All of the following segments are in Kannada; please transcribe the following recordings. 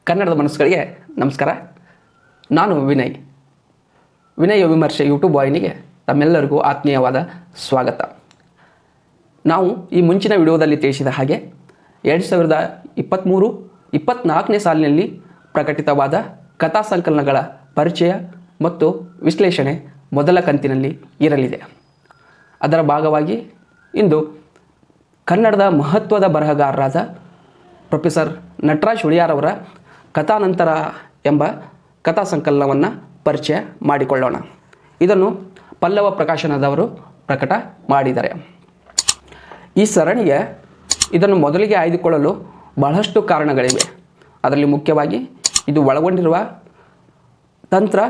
ಕನ್ನಡದ ಮನಸ್ಸುಗಳಿಗೆ ನಮಸ್ಕಾರ. ನಾನು ವಿನಯ ವಿಮರ್ಶೆ ಯೂಟ್ಯೂಬ್ ವಾಹಿನಿಗೆ ತಮ್ಮೆಲ್ಲರಿಗೂ ಆತ್ಮೀಯವಾದ ಸ್ವಾಗತ. ನಾವು ಈ ಮುಂಚಿನ ವಿಡಿಯೋದಲ್ಲಿ ತಿಳಿಸಿದ ಹಾಗೆ 2023-24ನೇ ಸಾಲಿನಲ್ಲಿ ಪ್ರಕಟಿತವಾದ ಕಥಾ ಸಂಕಲನಗಳ ಪರಿಚಯ ಮತ್ತು ವಿಶ್ಲೇಷಣೆ ಮೊದಲ ಕಂತಿನಲ್ಲಿ ಇರಲಿದೆ. ಅದರ ಭಾಗವಾಗಿ ಇಂದು ಕನ್ನಡದ ಮಹತ್ವದ ಬರಹಗಾರರಾದ ಪ್ರೊಫೆಸರ್ ನಟರಾಜ್ ಹುಳಿಯಾರ್ ಅವರ ಕಥಾನಂತರ ಎಂಬ ಕಥಾ ಸಂಕಲನವನ್ನು ಪರಿಚಯ ಮಾಡಿಕೊಳ್ಳೋಣ. ಇದನ್ನು ಪಲ್ಲವ ಪ್ರಕಾಶನದವರು ಪ್ರಕಟ ಮಾಡಿದ್ದಾರೆ. ಈ ಸರಣಿಗೆ ಇದನ್ನು ಮೊದಲಿಗೆ ಆಯ್ದುಕೊಳ್ಳಲು ಬಹಳಷ್ಟು ಕಾರಣಗಳಿವೆ. ಅದರಲ್ಲಿ ಮುಖ್ಯವಾಗಿ ಇದು ಒಳಗೊಂಡಿರುವ ತಂತ್ರ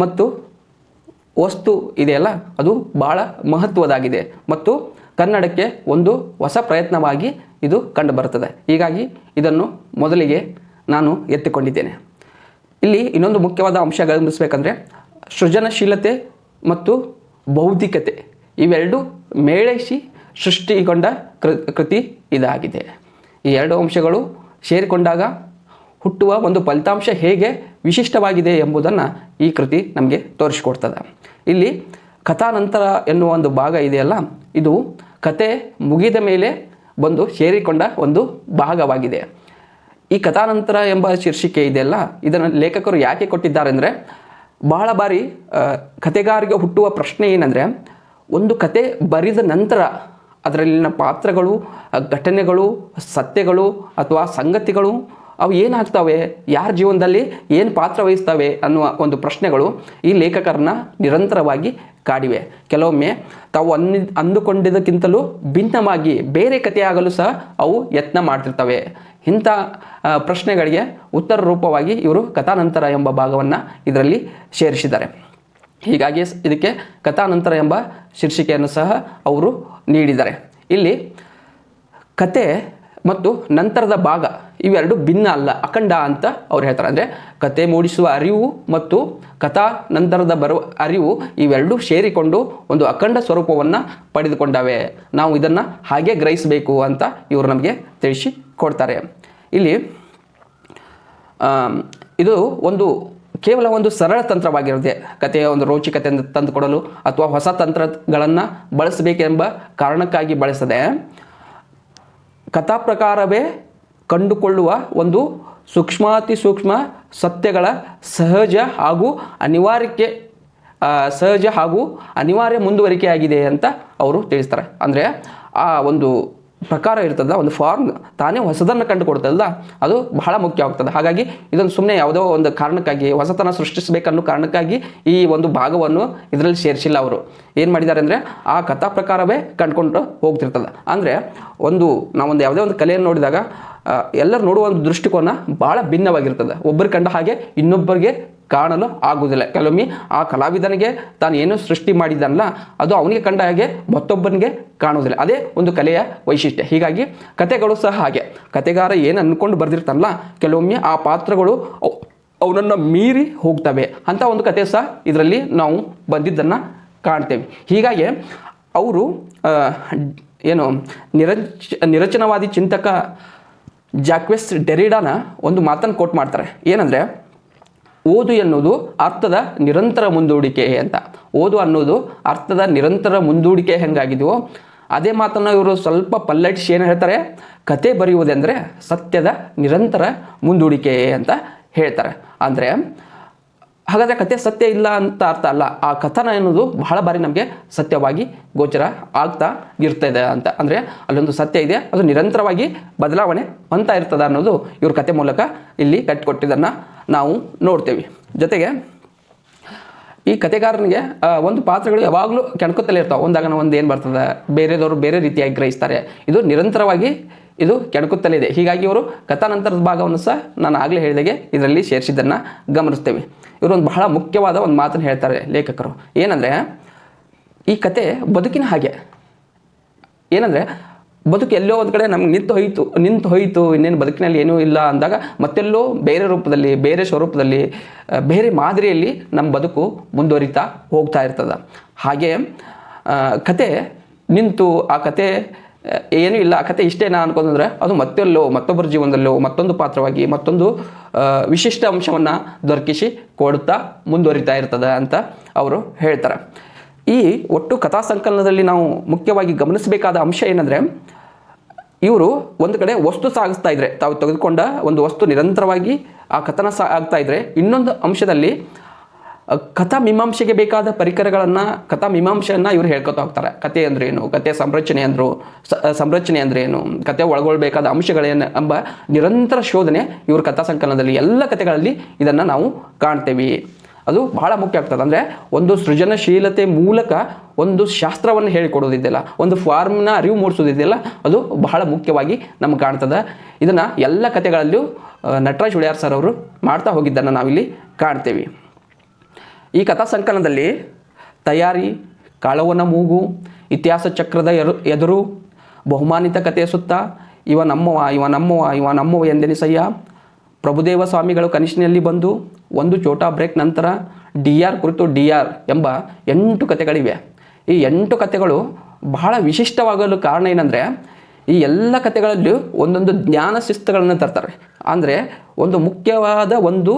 ಮತ್ತು ವಸ್ತು ಇದೆಯಲ್ಲ, ಅದು ಬಹಳ ಮಹತ್ವದಾಗಿದೆ ಮತ್ತು ಕನ್ನಡಕ್ಕೆ ಒಂದು ಹೊಸ ಪ್ರಯತ್ನವಾಗಿ ಇದು ಕಂಡುಬರುತ್ತದೆ. ಹೀಗಾಗಿ ಇದನ್ನು ಮೊದಲಿಗೆ ನಾನು ಎತ್ತಿಕೊಂಡಿದ್ದೇನೆ. ಇಲ್ಲಿ ಇನ್ನೊಂದು ಮುಖ್ಯವಾದ ಅಂಶ ಗಮನಿಸಬೇಕಂದ್ರೆ, ಸೃಜನಶೀಲತೆ ಮತ್ತು ಬೌದ್ಧಿಕತೆ ಇವೆರಡು ಮೇಳೈಸಿ ಸೃಷ್ಟಿಗೊಂಡ ಕೃತಿ ಇದಾಗಿದೆ. ಈ ಎರಡು ಅಂಶಗಳು ಸೇರಿಕೊಂಡಾಗ ಹುಟ್ಟುವ ಒಂದು ಫಲಿತಾಂಶ ಹೇಗೆ ವಿಶಿಷ್ಟವಾಗಿದೆ ಎಂಬುದನ್ನು ಈ ಕೃತಿ ನಮಗೆ ತೋರಿಸಿಕೊಡ್ತದೆ. ಇಲ್ಲಿ ಕಥಾನಂತರ ಎನ್ನುವ ಒಂದು ಭಾಗ ಇದೆಯಲ್ಲ, ಇದು ಕತೆ ಮುಗಿದ ಮೇಲೆ ಬಂದು ಸೇರಿಕೊಂಡ ಒಂದು ಭಾಗವಾಗಿದೆ. ಈ ಕಥಾನಂತರ ಎಂಬ ಶೀರ್ಷಿಕೆ ಇದೆಯಲ್ಲ, ಇದನ್ನು ಲೇಖಕರು ಯಾಕೆ ಕೊಟ್ಟಿದ್ದಾರೆ ಅಂದರೆ, ಬಹಳ ಬಾರಿ ಕಥೆಗಾರಿಗೆ ಹುಟ್ಟುವ ಪ್ರಶ್ನೆ ಏನಂದರೆ, ಒಂದು ಕತೆ ಬರೆದ ನಂತರ ಅದರಲ್ಲಿನ ಪಾತ್ರಗಳು, ಘಟನೆಗಳು, ಸತ್ಯಗಳು ಅಥವಾ ಸಂಗತಿಗಳು ಅವು ಏನಾಗ್ತವೆ, ಯಾರ ಜೀವನದಲ್ಲಿ ಏನು ಪಾತ್ರ ವಹಿಸ್ತವೆ ಅನ್ನುವ ಒಂದು ಪ್ರಶ್ನೆಗಳು ಈ ಲೇಖಕರನ್ನ ನಿರಂತರವಾಗಿ ಕಾಡಿವೆ. ಕೆಲವೊಮ್ಮೆ ತಾವು ಅಂದುಕೊಂಡಿದ್ದಕ್ಕಿಂತಲೂ ಭಿನ್ನವಾಗಿ ಬೇರೆ ಕಥೆಯಾಗಲು ಸಹ ಅವು ಯತ್ನ ಮಾಡ್ತಿರ್ತವೆ. ಇಂಥ ಪ್ರಶ್ನೆಗಳಿಗೆ ಉತ್ತರ ರೂಪವಾಗಿ ಇವರು ಕಥಾನಂತರ ಎಂಬ ಭಾಗವನ್ನು ಇದರಲ್ಲಿ ಸೇರಿಸಿದ್ದಾರೆ. ಹೀಗಾಗಿ ಇದಕ್ಕೆ ಕಥಾನಂತರ ಎಂಬ ಶೀರ್ಷಿಕೆಯನ್ನು ಸಹ ಅವರು ನೀಡಿದ್ದಾರೆ. ಇಲ್ಲಿ ಕತೆ ಮತ್ತು ನಂತರದ ಭಾಗ ಇವೆರಡು ಭಿನ್ನ ಅಲ್ಲ, ಅಖಂಡ ಅಂತ ಅವ್ರು ಹೇಳ್ತಾರೆ. ಅಂದರೆ ಕತೆ ಮೂಡಿಸುವ ಅರಿವು ಮತ್ತು ಕಥಾ ನಂತರದ ಬರುವ ಅರಿವು ಇವೆರಡು ಸೇರಿಕೊಂಡು ಒಂದು ಅಖಂಡ ಸ್ವರೂಪವನ್ನು ಪಡೆದುಕೊಂಡವೆ. ನಾವು ಇದನ್ನು ಹಾಗೆ ಗ್ರಹಿಸಬೇಕು ಅಂತ ಇವರು ನಮಗೆ ತಿಳಿಸಿ ಕೊಡ್ತಾರೆ. ಇಲ್ಲಿ ಇದು ಒಂದು ಕೇವಲ ಒಂದು ಸರಳ ತಂತ್ರವಾಗಿರುತ್ತೆ. ಕಥೆಯ ಒಂದು ರೋಚಕತೆಯನ್ನು ತಂದುಕೊಡಲು ಅಥವಾ ಹೊಸ ತಂತ್ರಗಳನ್ನು ಬಳಸಬೇಕೆಂಬ ಕಾರಣಕ್ಕಾಗಿ ಬಳಸದೆ, ಕಥಾ ಪ್ರಕಾರವೇ ಕಂಡುಕೊಳ್ಳುವ ಒಂದು ಸೂಕ್ಷ್ಮಾತಿ ಸೂಕ್ಷ್ಮ ಸತ್ಯಗಳ ಸಹಜ ಹಾಗೂ ಅನಿವಾರ್ಯ ಮುಂದುವರಿಕೆಯಾಗಿದೆ ಅಂತ ಅವರು ತಿಳಿಸ್ತಾರೆ. ಅಂದರೆ ಆ ಒಂದು ಪ್ರಕಾರ ಇರ್ತದ, ಒಂದು ಫಾರ್ಮ್ ತಾನೇ ಹೊಸದನ್ನು ಕಂಡುಕೊಡ್ತದಲ್ಲ, ಅದು ಬಹಳ ಮುಖ್ಯವಾಗ್ತದೆ. ಹಾಗಾಗಿ ಇದನ್ನು ಸುಮ್ಮನೆ ಯಾವುದೋ ಒಂದು ಕಾರಣಕ್ಕಾಗಿ ಹೊಸತನ ಸೃಷ್ಟಿಸಬೇಕನ್ನೋ ಕಾರಣಕ್ಕಾಗಿ ಈ ಒಂದು ಭಾಗವನ್ನು ಇದರಲ್ಲಿ ಸೇರಿಸಿಲ್ಲ. ಅವರು ಏನು ಮಾಡಿದ್ದಾರೆ ಅಂದರೆ, ಆ ಕಥಾ ಪ್ರಕಾರವೇ ಕಂಡುಕೊಂಡು ಹೋಗ್ತಿರ್ತದೆ. ಅಂದರೆ ನಾವೊಂದು ಯಾವುದೇ ಒಂದು ಕಲೆಯನ್ನು ನೋಡಿದಾಗ ಎಲ್ಲರೂ ನೋಡುವ ಒಂದು ದೃಷ್ಟಿಕೋನ ಭಾಳ ಭಿನ್ನವಾಗಿರ್ತದೆ. ಒಬ್ಬರು ಕಂಡ ಹಾಗೆ ಇನ್ನೊಬ್ಬರಿಗೆ ಕಾಣಲು ಆಗುವುದಿಲ್ಲ. ಕೆಲವೊಮ್ಮೆ ಆ ಕಲಾವಿದನಿಗೆ ತಾನು ಏನು ಸೃಷ್ಟಿ ಮಾಡಿದ್ದಾನಲ್ಲ, ಅದು ಅವನಿಗೆ ಕಂಡ ಹಾಗೆ ಮತ್ತೊಬ್ಬನಿಗೆ ಕಾಣುವುದಿಲ್ಲ. ಅದೇ ಒಂದು ಕಲೆಯ ವೈಶಿಷ್ಟ್ಯ. ಹೀಗಾಗಿ ಕತೆಗಳು ಸಹ ಹಾಗೆ. ಕತೆಗಾರ ಏನು ಅಂದ್ಕೊಂಡು ಬರೆದಿರ್ತಾನಲ್ಲ, ಕೆಲವೊಮ್ಮೆ ಆ ಪಾತ್ರಗಳು ಅವನನ್ನು ಮೀರಿ ಹೋಗ್ತವೆ. ಅಂಥ ಒಂದು ಕತೆ ಸಹ ಇದರಲ್ಲಿ ನಾವು ಬಂದಿದ್ದನ್ನು ಕಾಣ್ತೇವೆ. ಹೀಗಾಗಿ ಅವರು ನಿರಚನವಾದಿ ಚಿಂತಕ ಜಾಕ್ವೆಸ್ ಡೆರಿಡಾನ ಒಂದು ಮಾತನ್ನು ಕೋಟ್ ಮಾಡ್ತಾರೆ. ಏನಂದರೆ, ಓದು ಎನ್ನುವುದು ಅರ್ಥದ ನಿರಂತರ ಮುಂದೂಡಿಕೆ ಅಂತ. ಓದು ಅನ್ನೋದು ಅರ್ಥದ ನಿರಂತರ ಮುಂದೂಡಿಕೆ ಹೆಂಗಾಗಿದೆಯೋ ಅದೇ ಮಾತನ್ನು ಇವರು ಸ್ವಲ್ಪ ಪಲ್ಲಟಿಸಿ ಏನು ಹೇಳ್ತಾರೆ, ಕತೆ ಬರೆಯುವುದೆಂದರೆ ಸತ್ಯದ ನಿರಂತರ ಮುಂದೂಡಿಕೆ ಅಂತ ಹೇಳ್ತಾರೆ. ಅಂದರೆ ಹಾಗಾದರೆ ಕತೆ ಸತ್ಯ ಇಲ್ಲ ಅಂತ ಅರ್ಥ ಅಲ್ಲ. ಆ ಕಥನ ಎನ್ನುವುದು ಬಹಳ ಬಾರಿ ನಮಗೆ ಸತ್ಯವಾಗಿ ಗೋಚರ ಆಗ್ತಾ ಇರ್ತದೆ ಅಂತ. ಅಂದರೆ ಅಲ್ಲೊಂದು ಸತ್ಯ ಇದೆ, ಅದು ನಿರಂತರವಾಗಿ ಬದಲಾವಣೆ ಅಂತ ಇರ್ತದೆ ಅನ್ನೋದು ಇವ್ರ ಕತೆ ಮೂಲಕ ಇಲ್ಲಿ ಕಟ್ಟಿಕೊಟ್ಟಿದ್ದನ್ನು ನಾವು ನೋಡ್ತೇವೆ. ಜೊತೆಗೆ ಈ ಕತೆಗಾರನಿಗೆ ಒಂದು ಪಾತ್ರಗಳು ಯಾವಾಗಲೂ ಕೆಣಕುತ್ತಲೇ ಇರ್ತಾವೆ. ಒಂದಾಗನ ಒಂದು ಏನು ಬರ್ತದೆ, ಬೇರೆದವರು ಬೇರೆ ರೀತಿಯಾಗಿ ಗ್ರಹಿಸ್ತಾರೆ. ಇದು ನಿರಂತರವಾಗಿ ಇದು ಕೆಣಕುತ್ತಲೇ ಇದೆ. ಹೀಗಾಗಿ ಇವರು ಕಥಾನಂತರದ ಭಾಗವನ್ನು ಸಹ ನಾನು ಆಗಲೇ ಹೇಳಿದಾಗೆ ಇದರಲ್ಲಿ ಸೇರಿಸಿದ್ದನ್ನು ಗಮನಿಸ್ತೇವೆ. ಇವರು ಒಂದು ಬಹಳ ಮುಖ್ಯವಾದ ಒಂದು ಮಾತನ್ನು ಹೇಳ್ತಾರೆ ಲೇಖಕರು. ಏನಂದರೆ, ಈ ಕತೆ ಬದುಕಿನ ಹಾಗೆ. ಏನಂದರೆ, ಬದುಕು ಎಲ್ಲೋ ಒಂದು ಕಡೆ ನಮ್ಗೆ ನಿಂತು ಹೋಯಿತು, ಇನ್ನೇನು ಬದುಕಿನಲ್ಲಿ ಏನೂ ಇಲ್ಲ ಅಂದಾಗ ಮತ್ತೆಲ್ಲೋ ಬೇರೆ ರೂಪದಲ್ಲಿ, ಬೇರೆ ಸ್ವರೂಪದಲ್ಲಿ, ಬೇರೆ ಮಾದರಿಯಲ್ಲಿ ನಮ್ಮ ಬದುಕು ಮುಂದುವರಿತಾ ಹೋಗ್ತಾ ಇರ್ತದೆ. ಹಾಗೆ ಕತೆ ನಿಂತು ಆ ಕತೆ ಏನೂ ಇಲ್ಲ ಆ ಕತೆ ಇಷ್ಟೇನಾ ಅನ್ಕೊಂಡ್ರೆ ಅದು ಮತ್ತೊಬ್ಬರ ಜೀವನದಲ್ಲೋ ಮತ್ತೊಂದು ಪಾತ್ರವಾಗಿ ಮತ್ತೊಂದು ವಿಶಿಷ್ಟ ಅಂಶವನ್ನು ದೊರಕಿಸಿ ಕೊಡುತ್ತಾ ಮುಂದುವರಿತಾ ಇರ್ತದೆ ಅಂತ ಅವರು ಹೇಳ್ತಾರೆ. ಈ ಒಟ್ಟು ಕಥಾ ಸಂಕಲನದಲ್ಲಿ ನಾವು ಮುಖ್ಯವಾಗಿ ಗಮನಿಸಬೇಕಾದ ಅಂಶ ಏನಂದರೆ, ಇವರು ಒಂದು ಕಡೆ ವಸ್ತು ಸಾಗಿಸ್ತಾ ಇದ್ರೆ, ತಾವು ತೆಗೆದುಕೊಂಡ ಒಂದು ವಸ್ತು ನಿರಂತರವಾಗಿ ಆ ಕಥನ ಆಗ್ತಾ ಇದ್ರೆ, ಇನ್ನೊಂದು ಅಂಶದಲ್ಲಿ ಕಥಾ ಮೀಮಾಂಸೆಗೆ ಬೇಕಾದ ಪರಿಕರಗಳನ್ನು ಕಥಾ ಮೀಮಾಂಸೆಯನ್ನು ಇವರು ಹೇಳ್ಕೊತಾ ಹೋಗ್ತಾರೆ. ಕತೆ ಅಂದ್ರೆ ಏನು, ಕಥೆಯ ಸಂರಚನೆ ಅಂದ್ರೆ ಏನು, ಕತೆ ಒಳಗೊಳ್ಬೇಕಾದ ಅಂಶಗಳೇನು ಎಂಬ ನಿರಂತರ ಶೋಧನೆ ಇವರು ಕಥಾ ಸಂಕಲನದಲ್ಲಿ ಎಲ್ಲ ಕಥೆಗಳಲ್ಲಿ ಇದನ್ನು ನಾವು ಕಾಣ್ತೇವೆ. ಅದು ಬಹಳ ಮುಖ್ಯ ಆಗ್ತದೆ. ಅಂದರೆ ಒಂದು ಸೃಜನಶೀಲತೆ ಮೂಲಕ ಒಂದು ಶಾಸ್ತ್ರವನ್ನು ಹೇಳಿಕೊಡೋದಿದೆಯಲ್ಲ, ಒಂದು ಫಾರ್ಮ್ನ ಅರಿವು ಮೂಡಿಸೋದಿದೆಯಲ್ಲ, ಅದು ಬಹಳ ಮುಖ್ಯವಾಗಿ ನಮ್ಗೆ ಕಾಣ್ತದೆ. ಇದನ್ನು ಎಲ್ಲ ಕಥೆಗಳಲ್ಲೂ ನಟರಾಜ್ ಹುಳಿಯಾರ್ ಸರ್ ಅವರು ಮಾಡ್ತಾ ಹೋಗಿದ್ದನ್ನು ನಾವಿಲ್ಲಿ ಕಾಣ್ತೇವೆ. ಈ ಕಥಾ ಸಂಕಲನದಲ್ಲಿ ತಯಾರಿ, ಕಾಳವನ ಮೂಗು, ಇತಿಹಾಸ ಚಕ್ರದ ಎದುರು, ಬಹುಮಾನಿತ ಕಥೆಯ ಸುತ್ತ, ಇವ ನಮ್ಮವ ಎಂದೆನಿಸಯ್ಯ, ಪ್ರಭುದೇವ ಸ್ವಾಮಿಗಳು ಕನಿಷ್ಠನಲ್ಲಿ ಬಂದು, ಒಂದು ಛೋಟಾ ಬ್ರೇಕ್ ನಂತರ, DR ಕುರಿತು DR ಎಂಬ 8 ಕಥೆಗಳಿವೆ. ಈ 8 ಕಥೆಗಳು ಬಹಳ ವಿಶಿಷ್ಟವಾಗಲು ಕಾರಣ ಏನಂದರೆ, ಈ ಎಲ್ಲ ಕಥೆಗಳಲ್ಲೂ ಒಂದೊಂದು ಜ್ಞಾನ ಶಿಸ್ತುಗಳನ್ನು ತರ್ತಾರೆ. ಅಂದರೆ ಒಂದು ಮುಖ್ಯವಾದ ಒಂದು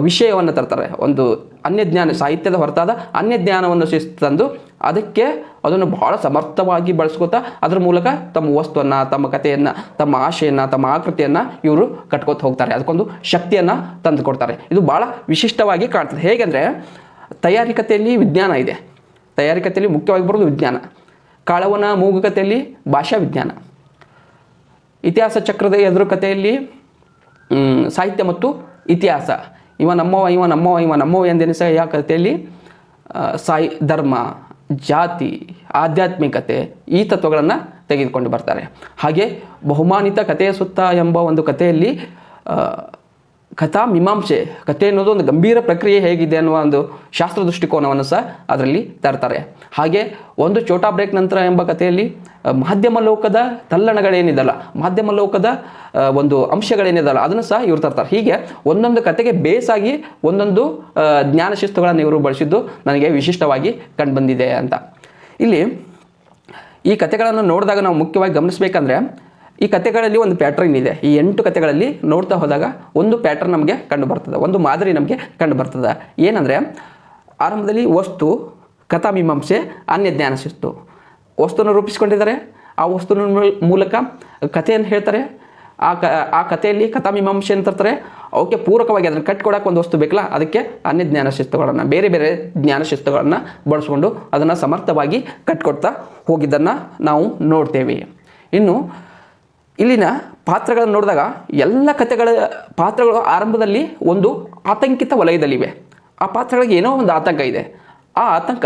ವಿಷಯವನ್ನು ತರ್ತಾರೆ. ಒಂದು ಅನ್ಯಜ್ಞಾನ, ಸಾಹಿತ್ಯದ ಹೊರತಾದ ಅನ್ಯಜ್ಞಾನವನ್ನು ತಂದು ಅದಕ್ಕೆ ಅದನ್ನು ಬಹಳ ಸಮರ್ಥವಾಗಿ ಬಳಸ್ಕೋತಾ ಅದರ ಮೂಲಕ ತಮ್ಮ ವಸ್ತುವನ್ನು, ತಮ್ಮ ಕಥೆಯನ್ನು, ತಮ್ಮ ಆಶೆಯನ್ನು, ತಮ್ಮ ಆಕೃತಿಯನ್ನು ಇವರು ಕಟ್ಕೋತ ಹೋಗ್ತಾರೆ. ಅದಕ್ಕೊಂದು ಶಕ್ತಿಯನ್ನು ತಂದು ಕೊಡ್ತಾರೆ. ಇದು ಭಾಳ ವಿಶಿಷ್ಟವಾಗಿ ಕಾಣ್ತದೆ. ಹೇಗೆಂದರೆ, ತಯಾರಿಕತೆಯಲ್ಲಿ ವಿಜ್ಞಾನ ಇದೆ. ತಯಾರಿಕತೆಯಲ್ಲಿ ಮುಖ್ಯವಾಗಿ ಬರೋದು ವಿಜ್ಞಾನ. ಕಾಳವನ ಮೂಗು ಕಥೆಯಲ್ಲಿ ಭಾಷಾ ವಿಜ್ಞಾನ. ಇತಿಹಾಸ ಚಕ್ರದ ಎದುರು ಕಥೆಯಲ್ಲಿ ಸಾಹಿತ್ಯ ಮತ್ತು ಇತಿಹಾಸ. ಇವ ನಮ್ಮವ ಎಂದೆನಿಸಯ್ಯ ಕಥೆಯಲ್ಲಿ ಧರ್ಮ, ಜಾತಿ, ಆಧ್ಯಾತ್ಮಿಕತೆ ಈ ತತ್ವಗಳನ್ನು ತೆಗೆದುಕೊಂಡು ಬರ್ತಾರೆ. ಹಾಗೆ ಬಹುಮಾನಿತ ಕಥೆಯ ಸುತ್ತ ಎಂಬ ಒಂದು ಕಥೆಯಲ್ಲಿ ಕಥಾ ಮೀಮಾಂಸೆ, ಕಥೆ ಅನ್ನೋದು ಒಂದು ಗಂಭೀರ ಪ್ರಕ್ರಿಯೆ ಹೇಗಿದೆ ಅನ್ನುವ ಒಂದು ಶಾಸ್ತ್ರ ದೃಷ್ಟಿಕೋನವನ್ನು ಸಹ ಅದರಲ್ಲಿ ತರ್ತಾರೆ. ಹಾಗೆ ಒಂದು ಛೋಟಾ ಬ್ರೇಕ್ ನಂತರ ಎಂಬ ಕಥೆಯಲ್ಲಿ ಮಾಧ್ಯಮ ಲೋಕದ ತಲ್ಲಣಗಳೇನಿದಲ್ಲ, ಮಾಧ್ಯಮ ಲೋಕದ ಒಂದು ಅಂಶಗಳೇನಿದಲ್ಲ ಅದನ್ನು ಸಹ ಇವರು ತರ್ತಾರೆ. ಹೀಗೆ ಒಂದೊಂದು ಕಥೆಗೆ ಬೇಸಾಗಿ ಒಂದೊಂದು ಜ್ಞಾನ ಶಿಸ್ತುಗಳನ್ನು ಇವರು ಬಳಸಿದ್ದು ನನಗೆ ವಿಶಿಷ್ಟವಾಗಿ ಕಂಡುಬಂದಿದೆ ಅಂತ. ಇಲ್ಲಿ ಈ ಕಥೆಗಳನ್ನು ನೋಡಿದಾಗ ನಾವು ಮುಖ್ಯವಾಗಿ ಗಮನಿಸಬೇಕಂದ್ರೆ, ಈ ಕಥೆಗಳಲ್ಲಿ ಒಂದು ಪ್ಯಾಟ್ರನ್ ಇದೆ. ಈ 8 ಕಥೆಗಳಲ್ಲಿ ನೋಡ್ತಾ ಹೋದಾಗ ಒಂದು ಪ್ಯಾಟ್ರನ್ ನಮಗೆ ಕಂಡು ಬರ್ತದೆ, ಒಂದು ಮಾದರಿ ನಮಗೆ ಕಂಡು ಬರ್ತದೆ. ಏನಂದರೆ, ಆರಂಭದಲ್ಲಿ ವಸ್ತು, ಕಥಾ ಮೀಮಾಂಸೆ, ಅನ್ಯಜ್ಞಾನ ಶಿಸ್ತು. ವಸ್ತುವನ್ನು ರೂಪಿಸ್ಕೊಂಡಿದ್ದಾರೆ, ಆ ವಸ್ತುವಿನ ಮೂಲಕ ಕಥೆಯನ್ನು ಹೇಳ್ತಾರೆ. ಆ ಕಥೆಯಲ್ಲಿ ಕಥಾ ಮೀಮಾಂಸೆ ಅಂತ ತರ್ತಾರೆ. ಅವಕ್ಕೆ ಪೂರಕವಾಗಿ ಅದನ್ನು ಕಟ್ಕೊಡಕ್ಕೆ ಒಂದು ವಸ್ತು ಬೇಕಲ್ಲ, ಅದಕ್ಕೆ ಅನ್ಯಜ್ಞಾನ ಶಿಸ್ತುಗಳನ್ನು, ಬೇರೆ ಬೇರೆ ಜ್ಞಾನ ಶಿಸ್ತುಗಳನ್ನು ಬಳಸ್ಕೊಂಡು ಅದನ್ನು ಸಮರ್ಥವಾಗಿ ಕಟ್ಕೊಡ್ತಾ ಹೋಗಿದ್ದನ್ನು ನಾವು ನೋಡ್ತೇವೆ. ಇನ್ನು ಇಲ್ಲಿನ ಪಾತ್ರಗಳನ್ನು ನೋಡಿದಾಗ ಎಲ್ಲ ಪಾತ್ರಗಳು ಆರಂಭದಲ್ಲಿ ಒಂದು ಆತಂಕಿತ ವಲಯದಲ್ಲಿವೆ. ಆ ಪಾತ್ರಗಳಿಗೆ ಏನೋ ಒಂದು ಆತಂಕ ಇದೆ. ಆ ಆತಂಕ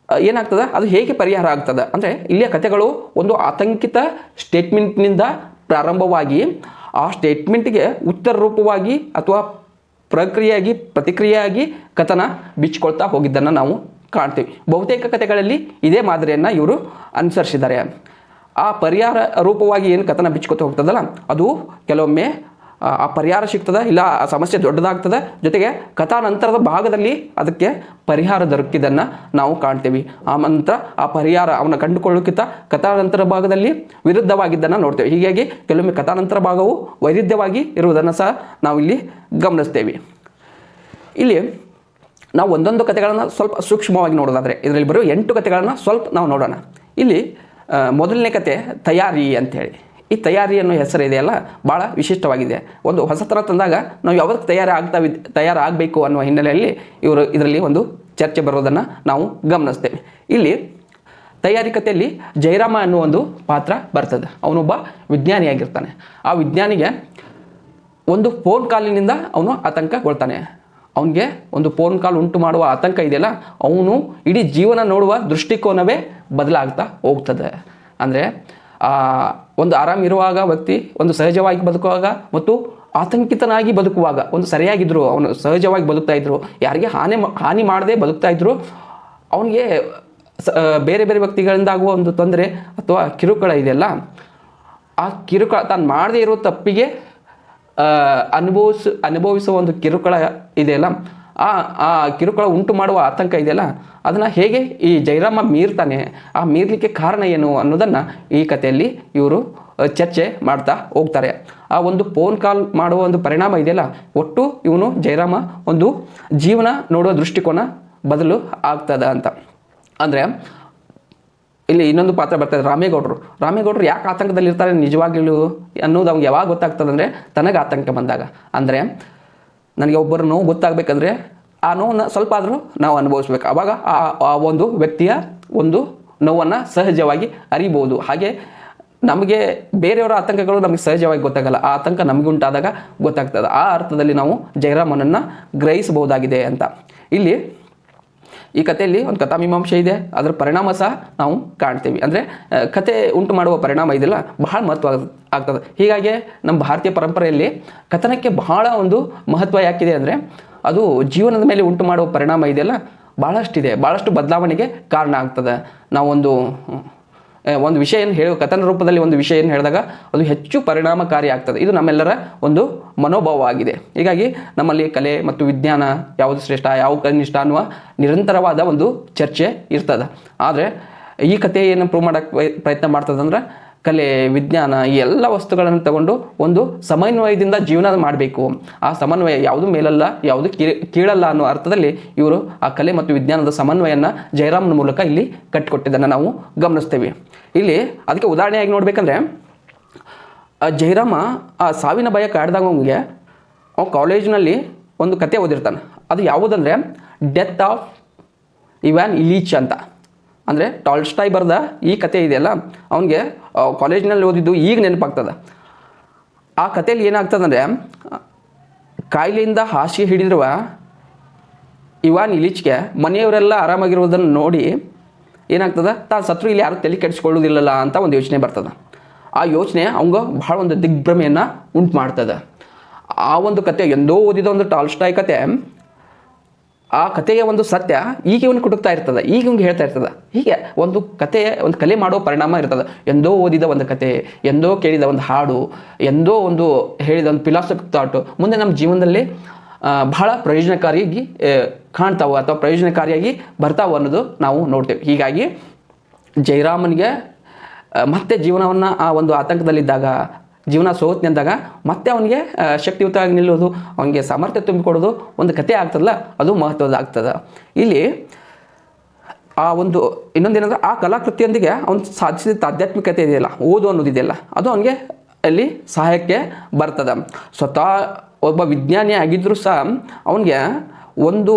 ಏನಾಗ್ತದೆ, ಅದು ಹೇಗೆ ಪರಿಹಾರ ಆಗ್ತದೆ ಅಂದರೆ, ಇಲ್ಲಿಯ ಕಥೆಗಳು ಒಂದು ಆತಂಕಿತ ಸ್ಟೇಟ್ಮೆಂಟ್ನಿಂದ ಪ್ರಾರಂಭವಾಗಿ ಆ ಸ್ಟೇಟ್ಮೆಂಟ್ಗೆ ಉತ್ತರ ರೂಪವಾಗಿ ಅಥವಾ ಪ್ರತಿಕ್ರಿಯೆಯಾಗಿ ಕಥನ ಬಿಚ್ಚಿಕೊಳ್ತಾ ಹೋಗಿದ್ದನ್ನು ನಾವು ಕಾಣ್ತೀವಿ. ಬಹುತೇಕ ಕಥೆಗಳಲ್ಲಿ ಇದೇ ಮಾದರಿಯನ್ನು ಇವರು ಅನುಸರಿಸಿದ್ದಾರೆ. ಆ ಪರಿಹಾರ ರೂಪವಾಗಿ ಏನು ಕಥನ ಬಿಚ್ಕೋತ ಹೋಗ್ತದಲ್ಲ, ಅದು ಕೆಲವೊಮ್ಮೆ ಆ ಪರಿಹಾರ ಸಿಗ್ತದೆ, ಇಲ್ಲ ಆ ಸಮಸ್ಯೆ ದೊಡ್ಡದಾಗ್ತದೆ, ಜೊತೆಗೆ ಕಥಾನಂತರದ ಭಾಗದಲ್ಲಿ ಅದಕ್ಕೆ ಪರಿಹಾರ ದೊರಕಿದ್ದನ್ನು ನಾವು ಕಾಣ್ತೀವಿ. ಆ ನಂತರ ಆ ಪರಿಹಾರ ಅವನ್ನ ಕಂಡುಕೊಳ್ಳೋಕ್ಕಿಂತ ಕಥಾನಂತರ ಭಾಗದಲ್ಲಿ ವಿರುದ್ಧವಾಗಿದ್ದನ್ನು ನೋಡ್ತೇವೆ. ಹೀಗಾಗಿ ಕೆಲವೊಮ್ಮೆ ಕಥಾನಂತರ ಭಾಗವು ವೈರುಧ್ಯವಾಗಿ ಇರುವುದನ್ನು ಸಹ ನಾವು ಇಲ್ಲಿ ಗಮನಿಸ್ತೇವೆ. ಇಲ್ಲಿ ನಾವು ಒಂದೊಂದು ಕಥೆಗಳನ್ನು ಸ್ವಲ್ಪ ಸೂಕ್ಷ್ಮವಾಗಿ ನೋಡೋದಾದರೆ, ಇದರಲ್ಲಿ ಬರೋ 8 ಕಥೆಗಳನ್ನು ಸ್ವಲ್ಪ ನಾವು ನೋಡೋಣ. ಇಲ್ಲಿ ಮೊದಲನೇ ಕತೆ ತಯಾರಿ ಅಂಥೇಳಿ. ಈ ತಯಾರಿ ಅನ್ನೋ ಹೆಸರು ಇದೆಯಲ್ಲ, ಭಾಳ ವಿಶಿಷ್ಟವಾಗಿದೆ. ಒಂದು ಹೊಸ ಥರ ತಂದಾಗ ನಾವು ಯಾವತ್ತು ತಯಾರಾಗಬೇಕು ಅನ್ನುವ ಹಿನ್ನೆಲೆಯಲ್ಲಿ ಇದರಲ್ಲಿ ಒಂದು ಚರ್ಚೆ ಬರೋದನ್ನು ನಾವು ಗಮನಿಸ್ತೇವೆ. ಇಲ್ಲಿ ತಯಾರಿ ಕಥೆಯಲ್ಲಿ ಜಯರಾಮ ಅನ್ನುವ ಒಂದು ಪಾತ್ರ ಬರ್ತದೆ. ಅವನೊಬ್ಬ ವಿಜ್ಞಾನಿಯಾಗಿರ್ತಾನೆ. ಆ ವಿಜ್ಞಾನಿಗೆ ಒಂದು ಫೋನ್ ಕಾಲಿನಿಂದ ಅವನು ಆತಂಕಗೊಳ್ತಾನೆ. ಅವನಿಗೆ ಒಂದು ಫೋನ್ ಕಾಲ್ ಉಂಟು ಮಾಡುವ ಆತಂಕ ಇದೆಯಲ್ಲ, ಅವನು ಇಡೀ ಜೀವನ ನೋಡುವ ದೃಷ್ಟಿಕೋನವೇ ಬದಲಾಗ್ತಾ ಹೋಗ್ತದೆ. ಅಂದರೆ ಒಂದು ಆರಾಮಿರುವಾಗ ವ್ಯಕ್ತಿ ಒಂದು ಸಹಜವಾಗಿ ಬದುಕುವಾಗ ಮತ್ತು ಆತಂಕಿತನಾಗಿ ಬದುಕುವಾಗ ಒಂದು ಸರಿಯಾಗಿದ್ದರು, ಅವನು ಸಹಜವಾಗಿ ಬದುಕ್ತಾ ಇದ್ರು, ಯಾರಿಗೆ ಹಾನಿ ಮಾಡದೆ ಬದುಕ್ತಾ ಇದ್ರು, ಅವನಿಗೆ ಬೇರೆ ಬೇರೆ ವ್ಯಕ್ತಿಗಳಿಂದ ಆಗುವ ಒಂದು ತೊಂದರೆ ಅಥವಾ ಕಿರುಕುಳ ಇದೆಯಲ್ಲ, ಆ ಕಿರುಕುಳ ತಾನು ಮಾಡದೇ ಇರೋ ತಪ್ಪಿಗೆ ಅನುಭವಿಸುವ ಒಂದು ಕಿರುಕುಳ ಇದೆಯಲ್ಲ, ಆ ಆ ಕಿರುಕುಳ ಉಂಟು ಮಾಡುವ ಆತಂಕ ಇದೆಯಲ್ಲ, ಅದನ್ನು ಹೇಗೆ ಈ ಜಯರಾಮ ಮೀರ್ತಾನೆ, ಆ ಮೀರಲಿಕ್ಕೆ ಕಾರಣ ಏನು ಅನ್ನೋದನ್ನು ಈ ಕಥೆಯಲ್ಲಿ ಇವರು ಚರ್ಚೆ ಮಾಡ್ತಾ ಹೋಗ್ತಾರೆ. ಆ ಒಂದು ಫೋನ್ ಕಾಲ್ ಮಾಡುವ ಒಂದು ಪರಿಣಾಮ ಇದೆಯಲ್ಲ, ಒಟ್ಟು ಇವನು ಜಯರಾಮ ಒಂದು ಜೀವನ ನೋಡುವ ದೃಷ್ಟಿಕೋನ ಬದಲು ಆಗ್ತದ ಅಂತ. ಅಂದರೆ ಇಲ್ಲಿ ಇನ್ನೊಂದು ಪಾತ್ರ ಬರ್ತದೆ, ರಾಮೇಗೌಡರು ಯಾಕೆ ಆತಂಕದಲ್ಲಿ ಇರ್ತಾರೆ ನಿಜವಾಗ್ಲೂ ಅನ್ನೋದು ಅವ್ನಿಗೆ ಯಾವಾಗ ಗೊತ್ತಾಗ್ತದೆ ಅಂದರೆ ತನಗೆ ಆತಂಕ ಬಂದಾಗ. ಅಂದರೆ ನನಗೆ ಒಬ್ಬರು ನೋವು ಗೊತ್ತಾಗಬೇಕಂದ್ರೆ ಆ ನೋವನ್ನು ಸ್ವಲ್ಪ ಆದರೂ ನಾವು ಅನುಭವಿಸ್ಬೇಕು, ಆವಾಗ ಆ ಒಂದು ವ್ಯಕ್ತಿಯ ಒಂದು ನೋವನ್ನು ಸಹಜವಾಗಿ ಅರಿಬೋದು. ಹಾಗೆ ನಮಗೆ ಬೇರೆಯವರ ಆತಂಕಗಳು ನಮಗೆ ಸಹಜವಾಗಿ ಗೊತ್ತಾಗಲ್ಲ, ಆ ಆತಂಕ ನಮಗೆ ಉಂಟಾದಾಗ ಗೊತ್ತಾಗ್ತದೆ. ಆ ಅರ್ಥದಲ್ಲಿ ನಾವು ಜಯರಾಮನನ್ನು ಗ್ರಹಿಸಬಹುದಾಗಿದೆ ಅಂತ. ಇಲ್ಲಿ ಈ ಕಥೆಯಲ್ಲಿ ಒಂದು ಕಥಾಮೀಮಾಂಸೆ ಇದೆ, ಅದರ ಪರಿಣಾಮ ಸಹ ನಾವು ಕಾಣ್ತೀವಿ. ಅಂದರೆ ಕತೆ ಉಂಟು ಮಾಡುವ ಪರಿಣಾಮ ಇದೆಯಲ್ಲ ಬಹಳ ಮಹತ್ವ ಆಗ್ತದೆ. ಹೀಗಾಗಿ ನಮ್ಮ ಭಾರತೀಯ ಪರಂಪರೆಯಲ್ಲಿ ಕಥನಕ್ಕೆ ಬಹಳ ಒಂದು ಮಹತ್ವ ಯಾಕಿದೆ ಅಂದರೆ ಅದು ಜೀವನದ ಮೇಲೆ ಉಂಟು ಮಾಡುವ ಪರಿಣಾಮ ಇದೆಯಲ್ಲ ಭಾಳಷ್ಟಿದೆ, ಭಾಳಷ್ಟು ಬದಲಾವಣೆಗೆ ಕಾರಣ ಆಗ್ತದೆ. ನಾವೊಂದು ವಿಷಯವನ್ನು ಕಥನ ರೂಪದಲ್ಲಿ ಒಂದು ವಿಷಯವನ್ನು ಹೇಳಿದಾಗ ಅದು ಹೆಚ್ಚು ಪರಿಣಾಮಕಾರಿ ಆಗ್ತದೆ. ಇದು ನಮ್ಮೆಲ್ಲರ ಒಂದು ಮನೋಭಾವ ಆಗಿದೆ. ಹೀಗಾಗಿ ನಮ್ಮಲ್ಲಿ ಕಲೆ ಮತ್ತು ವಿಜ್ಞಾನ ಯಾವುದು ಶ್ರೇಷ್ಠ, ಯಾವ ಕನಿಷ್ಠ ಅನ್ನುವ ನಿರಂತರವಾದ ಒಂದು ಚರ್ಚೆ ಇರ್ತದೆ. ಆದರೆ ಈ ಕಥೆ ಏನು ಪ್ರೂವ್ ಮಾಡೋಕ್ಕೆ ಪ್ರಯತ್ನ ಮಾಡ್ತದಂದ್ರೆ ಕಲೆ, ವಿಜ್ಞಾನ ಈ ಎಲ್ಲ ವಸ್ತುಗಳನ್ನು ತಗೊಂಡು ಒಂದು ಸಮನ್ವಯದಿಂದ ಜೀವನ ಮಾಡಬೇಕು. ಆ ಸಮನ್ವಯ ಯಾವುದು ಮೇಲಲ್ಲ, ಯಾವುದು ಕೀಳಲ್ಲ ಅನ್ನೋ ಅರ್ಥದಲ್ಲಿ ಇವರು ಆ ಕಲೆ ಮತ್ತು ವಿಜ್ಞಾನದ ಸಮನ್ವಯನ ಜಯರಾಮನ ಮೂಲಕ ಇಲ್ಲಿ ಕಟ್ಟಿಕೊಟ್ಟಿದ್ದನ್ನು ನಾವು ಗಮನಿಸ್ತೇವೆ. ಇಲ್ಲಿ ಅದಕ್ಕೆ ಉದಾಹರಣೆಯಾಗಿ ನೋಡಬೇಕಂದ್ರೆ ಜಯರಾಮ ಆ ಸಾವಿನ ಭಯ ಕಾಡ್ದಾಗ ಅವನಿಗೆ ಕಾಲೇಜಿನಲ್ಲಿ ಒಂದು ಕತೆ ಓದಿರ್ತಾನೆ. ಅದು ಯಾವುದಂದರೆ ಡೆತ್ ಆಫ್ ಇವಾನ್ ಇಲೀಚ್ ಅಂತ. ಅಂದರೆ ಟಾಲ್ಸ್ಟಾಯ್ ಬರೆದ ಈ ಕತೆ ಇದೆಯಲ್ಲ ಅವನಿಗೆ ಕಾಲೇಜಿನಲ್ಲಿ ಓದಿದ್ದು ಈಗ ನೆನಪಾಗ್ತದೆ. ಆ ಕಥೆಯಲ್ಲಿ ಏನಾಗ್ತದಂದರೆ ಕಾಯಿಲೆಯಿಂದ ಹಾಸಿಗೆ ಹಿಡಿದಿರುವ ಇವಾನ್ ಇಲೀಚ್ಗೆ ಮನೆಯವರೆಲ್ಲ ಆರಾಮಾಗಿರುವುದನ್ನು ನೋಡಿ ಏನಾಗ್ತದೆ, ತಾನು ಸತ್ರು ಇಲ್ಲಿ ಯಾರು ತಲೆ ಕೆಡಿಸ್ಕೊಳ್ಳೋದಿಲ್ಲಲ್ಲ ಅಂತ ಒಂದು ಯೋಚನೆ ಬರ್ತದೆ. ಆ ಯೋಚನೆ ಅವಂಗೆ ಬಹಳ ಒಂದು ದಿಗ್ಭ್ರಮೆಯನ್ನು ಉಂಟು ಮಾಡ್ತದೆ. ಆ ಒಂದು ಕತೆ ಎಂದೋ ಓದಿದ ಒಂದು ಟಾಲ್ಸ್ಟಾಯ್ ಕತೆ, ಆ ಕಥೆಯ ಒಂದು ಸತ್ಯ ಈಗ ಇವನು ಕುಟುಕ್ತಾ ಇರ್ತದೆ, ಈಗ ಇವ್ನಿಗೆ ಹೇಳ್ತಾ ಇರ್ತದೆ. ಹೀಗೆ ಒಂದು ಕಲೆ ಮಾಡೋ ಪರಿಣಾಮ ಇರ್ತದೆ. ಎಂದೋ ಓದಿದ ಒಂದು ಕತೆ, ಎಂದೋ ಕೇಳಿದ ಒಂದು ಹಾಡು, ಎಂದೋ ಒಂದು ಹೇಳಿದ ಒಂದು ಫಿಲಾಸಫಿಕ್ ಥಾಟು ಮುಂದೆ ನಮ್ಮ ಜೀವನದಲ್ಲಿ ಬಹಳ ಪ್ರಯೋಜನಕಾರಿಯಾಗಿ ಕಾಣ್ತಾವೆ ಅಥವಾ ಪ್ರಯೋಜನಕಾರಿಯಾಗಿ ಬರ್ತಾವೆ ಅನ್ನೋದು ನಾವು ನೋಡ್ತೇವೆ. ಹೀಗಾಗಿ ಜಯರಾಮನಿಗೆ ಮತ್ತೆ ಜೀವನವನ್ನು ಆ ಒಂದು ಆತಂಕದಲ್ಲಿದ್ದಾಗ, ಜೀವನ ಸೋತ್ನೆ ಅಂದಾಗ ಮತ್ತೆ ಅವನಿಗೆ ಶಕ್ತಿಯುತವಾಗಿ ನಿಲ್ಲೋದು, ಅವನಿಗೆ ಸಾಮರ್ಥ್ಯ ತುಂಬಿಕೊಡೋದು ಒಂದು ಕತೆ ಆಗ್ತದಲ್ಲ, ಅದು ಮಹತ್ವದ ಆಗ್ತದೆ. ಇಲ್ಲಿ ಆ ಒಂದು ಇನ್ನೊಂದೇನಂದ್ರೆ ಆ ಕಲಾಕೃತಿಯೊಂದಿಗೆ ಅವನು ಸಾಧಿಸಿದ ಆಧ್ಯಾತ್ಮಿಕತೆ ಇದೆಯಲ್ಲ, ಓದು ಅನ್ನೋದಿದೆಯಲ್ಲ, ಅದು ಅವನಿಗೆ ಅಲ್ಲಿ ಸಹಾಯಕ್ಕೆ ಬರ್ತದೆ. ಸ್ವತಃ ಒಬ್ಬ ವಿಜ್ಞಾನಿ ಆಗಿದ್ದರೂ ಸಹ ಅವನಿಗೆ ಒಂದು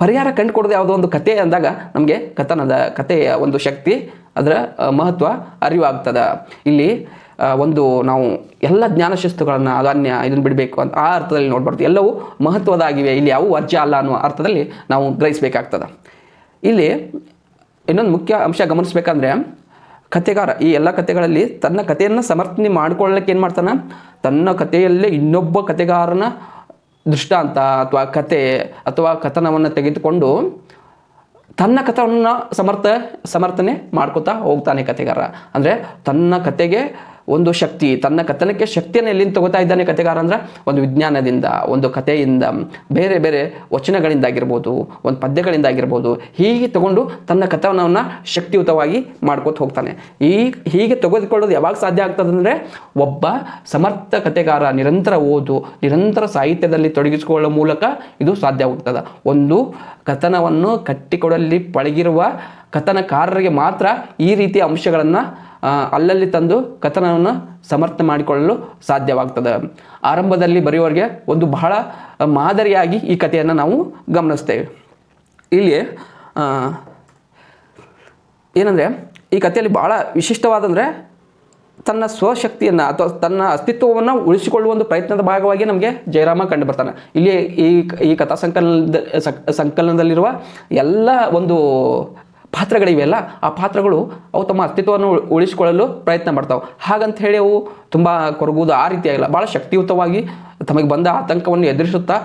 ಪರಿಹಾರ ಕಂಡುಕೊಡೋದು ಯಾವುದೋ ಒಂದು ಕತೆ ಅಂದಾಗ ನಮಗೆ ಕಥೆಯ ಒಂದು ಶಕ್ತಿ, ಅದರ ಮಹತ್ವ ಅರಿವಾಗ್ತದೆ. ಇಲ್ಲಿ ಒಂದು ನಾವು ಎಲ್ಲ ಜ್ಞಾನಶಿಸ್ತುಗಳನ್ನು ಇದನ್ನು ಬಿಡಬೇಕು ಅಂತ ಆ ಅರ್ಥದಲ್ಲಿ ನೋಡ್ಬಾರ್ದು. ಎಲ್ಲವೂ ಮಹತ್ವದಾಗಿವೆ, ಇಲ್ಲಿ ಯಾವುವು ವರ್ಜ್ಯ ಅಲ್ಲ ಅನ್ನುವ ಅರ್ಥದಲ್ಲಿ ನಾವು ಗ್ರಹಿಸಬೇಕಾಗ್ತದೆ. ಇಲ್ಲಿ ಇನ್ನೊಂದು ಮುಖ್ಯ ಅಂಶ ಗಮನಿಸಬೇಕಂದ್ರೆ ಕಥೆಗಾರ ಈ ಎಲ್ಲ ಕಥೆಗಳಲ್ಲಿ ತನ್ನ ಕಥೆಯನ್ನು ಸಮರ್ಥನೆ ಮಾಡ್ಕೊಳ್ಳಕ್ಕೆ ಏನು ಮಾಡ್ತಾನೆ, ತನ್ನ ಕಥೆಯಲ್ಲೇ ಇನ್ನೊಬ್ಬ ಕಥೆಗಾರನ ದೃಷ್ಟಾಂತ ಅಥವಾ ಕತೆ ಅಥವಾ ಕಥನವನ್ನು ತೆಗೆದುಕೊಂಡು ತನ್ನ ಕಥನವನ್ನು ಸಮರ್ಥನೆ ಮಾಡ್ಕೋತಾ ಹೋಗ್ತಾನೆ ಕಥೆಗಾರ. ಅಂದರೆ ತನ್ನ ಕತೆಗೆ ಒಂದು ಶಕ್ತಿ, ತನ್ನ ಕಥನಕ್ಕೆ ಶಕ್ತಿಯನ್ನು ಎಲ್ಲಿಂದ ತಗೋತಾ ಇದ್ದಾನೆ ಕಥೆಗಾರ ಅಂದರೆ ಒಂದು ವಿಜ್ಞಾನದಿಂದ, ಒಂದು ಕಥೆಯಿಂದ, ಬೇರೆ ಬೇರೆ ವಚನಗಳಿಂದಾಗಿರ್ಬೋದು, ಒಂದು ಪದ್ಯಗಳಿಂದಾಗಿರ್ಬೋದು, ಹೀಗೆ ತಗೊಂಡು ತನ್ನ ಕಥನವನ್ನು ಶಕ್ತಿಯುತವಾಗಿ ಮಾಡ್ಕೋತ ಹೋಗ್ತಾನೆ. ಹೀಗೆ ತೆಗೆದುಕೊಳ್ಳೋದು ಯಾವಾಗ ಸಾಧ್ಯ ಆಗ್ತದೆ ಅಂದರೆ ಒಬ್ಬ ಸಮರ್ಥ ಕಥೆಗಾರ ನಿರಂತರ ಓದು, ನಿರಂತರ ಸಾಹಿತ್ಯದಲ್ಲಿ ತೊಡಗಿಸಿಕೊಳ್ಳುವ ಮೂಲಕ ಇದು ಸಾಧ್ಯವಾಗ್ತದೆ. ಒಂದು ಕಥನವನ್ನು ಕಟ್ಟಿಕೊಡಲ್ಲಿ ಪಳಗಿರುವ ಕಥನಕಾರರಿಗೆ ಮಾತ್ರ ಈ ರೀತಿಯ ಅಂಶಗಳನ್ನು ಅಲ್ಲಲ್ಲಿ ತಂದು ಕಥನವನ್ನು ಸಮರ್ಥನೆ ಮಾಡಿಕೊಳ್ಳಲು ಸಾಧ್ಯವಾಗ್ತದೆ. ಆರಂಭದಲ್ಲಿ ಬರೆಯುವವರಿಗೆ ಒಂದು ಬಹಳ ಮಾದರಿಯಾಗಿ ಈ ಕಥೆಯನ್ನು ನಾವು ಗಮನಿಸ್ತೇವೆ. ಇಲ್ಲಿ ಏನಂದರೆ ಈ ಕಥೆಯಲ್ಲಿ ಭಾಳ ವಿಶಿಷ್ಟವಾದಂದರೆ ತನ್ನ ಸ್ವಶಕ್ತಿಯನ್ನು ಅಥವಾ ತನ್ನ ಅಸ್ತಿತ್ವವನ್ನು ಉಳಿಸಿಕೊಳ್ಳುವ ಒಂದು ಪ್ರಯತ್ನದ ಭಾಗವಾಗಿ ನಮಗೆ ಜಯರಾಮ ಕಂಡು ಬರ್ತಾನೆ. ಇಲ್ಲಿ ಈ ಕಥಾ ಸಂಕಲನದಲ್ಲಿರುವ ಎಲ್ಲ ಒಂದು ಪಾತ್ರಗಳಿವೆಯಲ್ಲ, ಆ ಪಾತ್ರಗಳು ಅವು ತಮ್ಮ ಅಸ್ತಿತ್ವವನ್ನು ಉಳಿಸಿಕೊಳ್ಳಲು ಪ್ರಯತ್ನ ಮಾಡ್ತಾವೆ. ಹಾಗಂತ ಹೇಳಿ ಅವು ತುಂಬ ಕೊರಗುವುದು ಆ ರೀತಿಯಾಗಿಲ್ಲ, ಭಾಳ ಶಕ್ತಿಯುತವಾಗಿ ತಮಗೆ ಬಂದ ಆತಂಕವನ್ನು ಎದುರಿಸುತ್ತಾ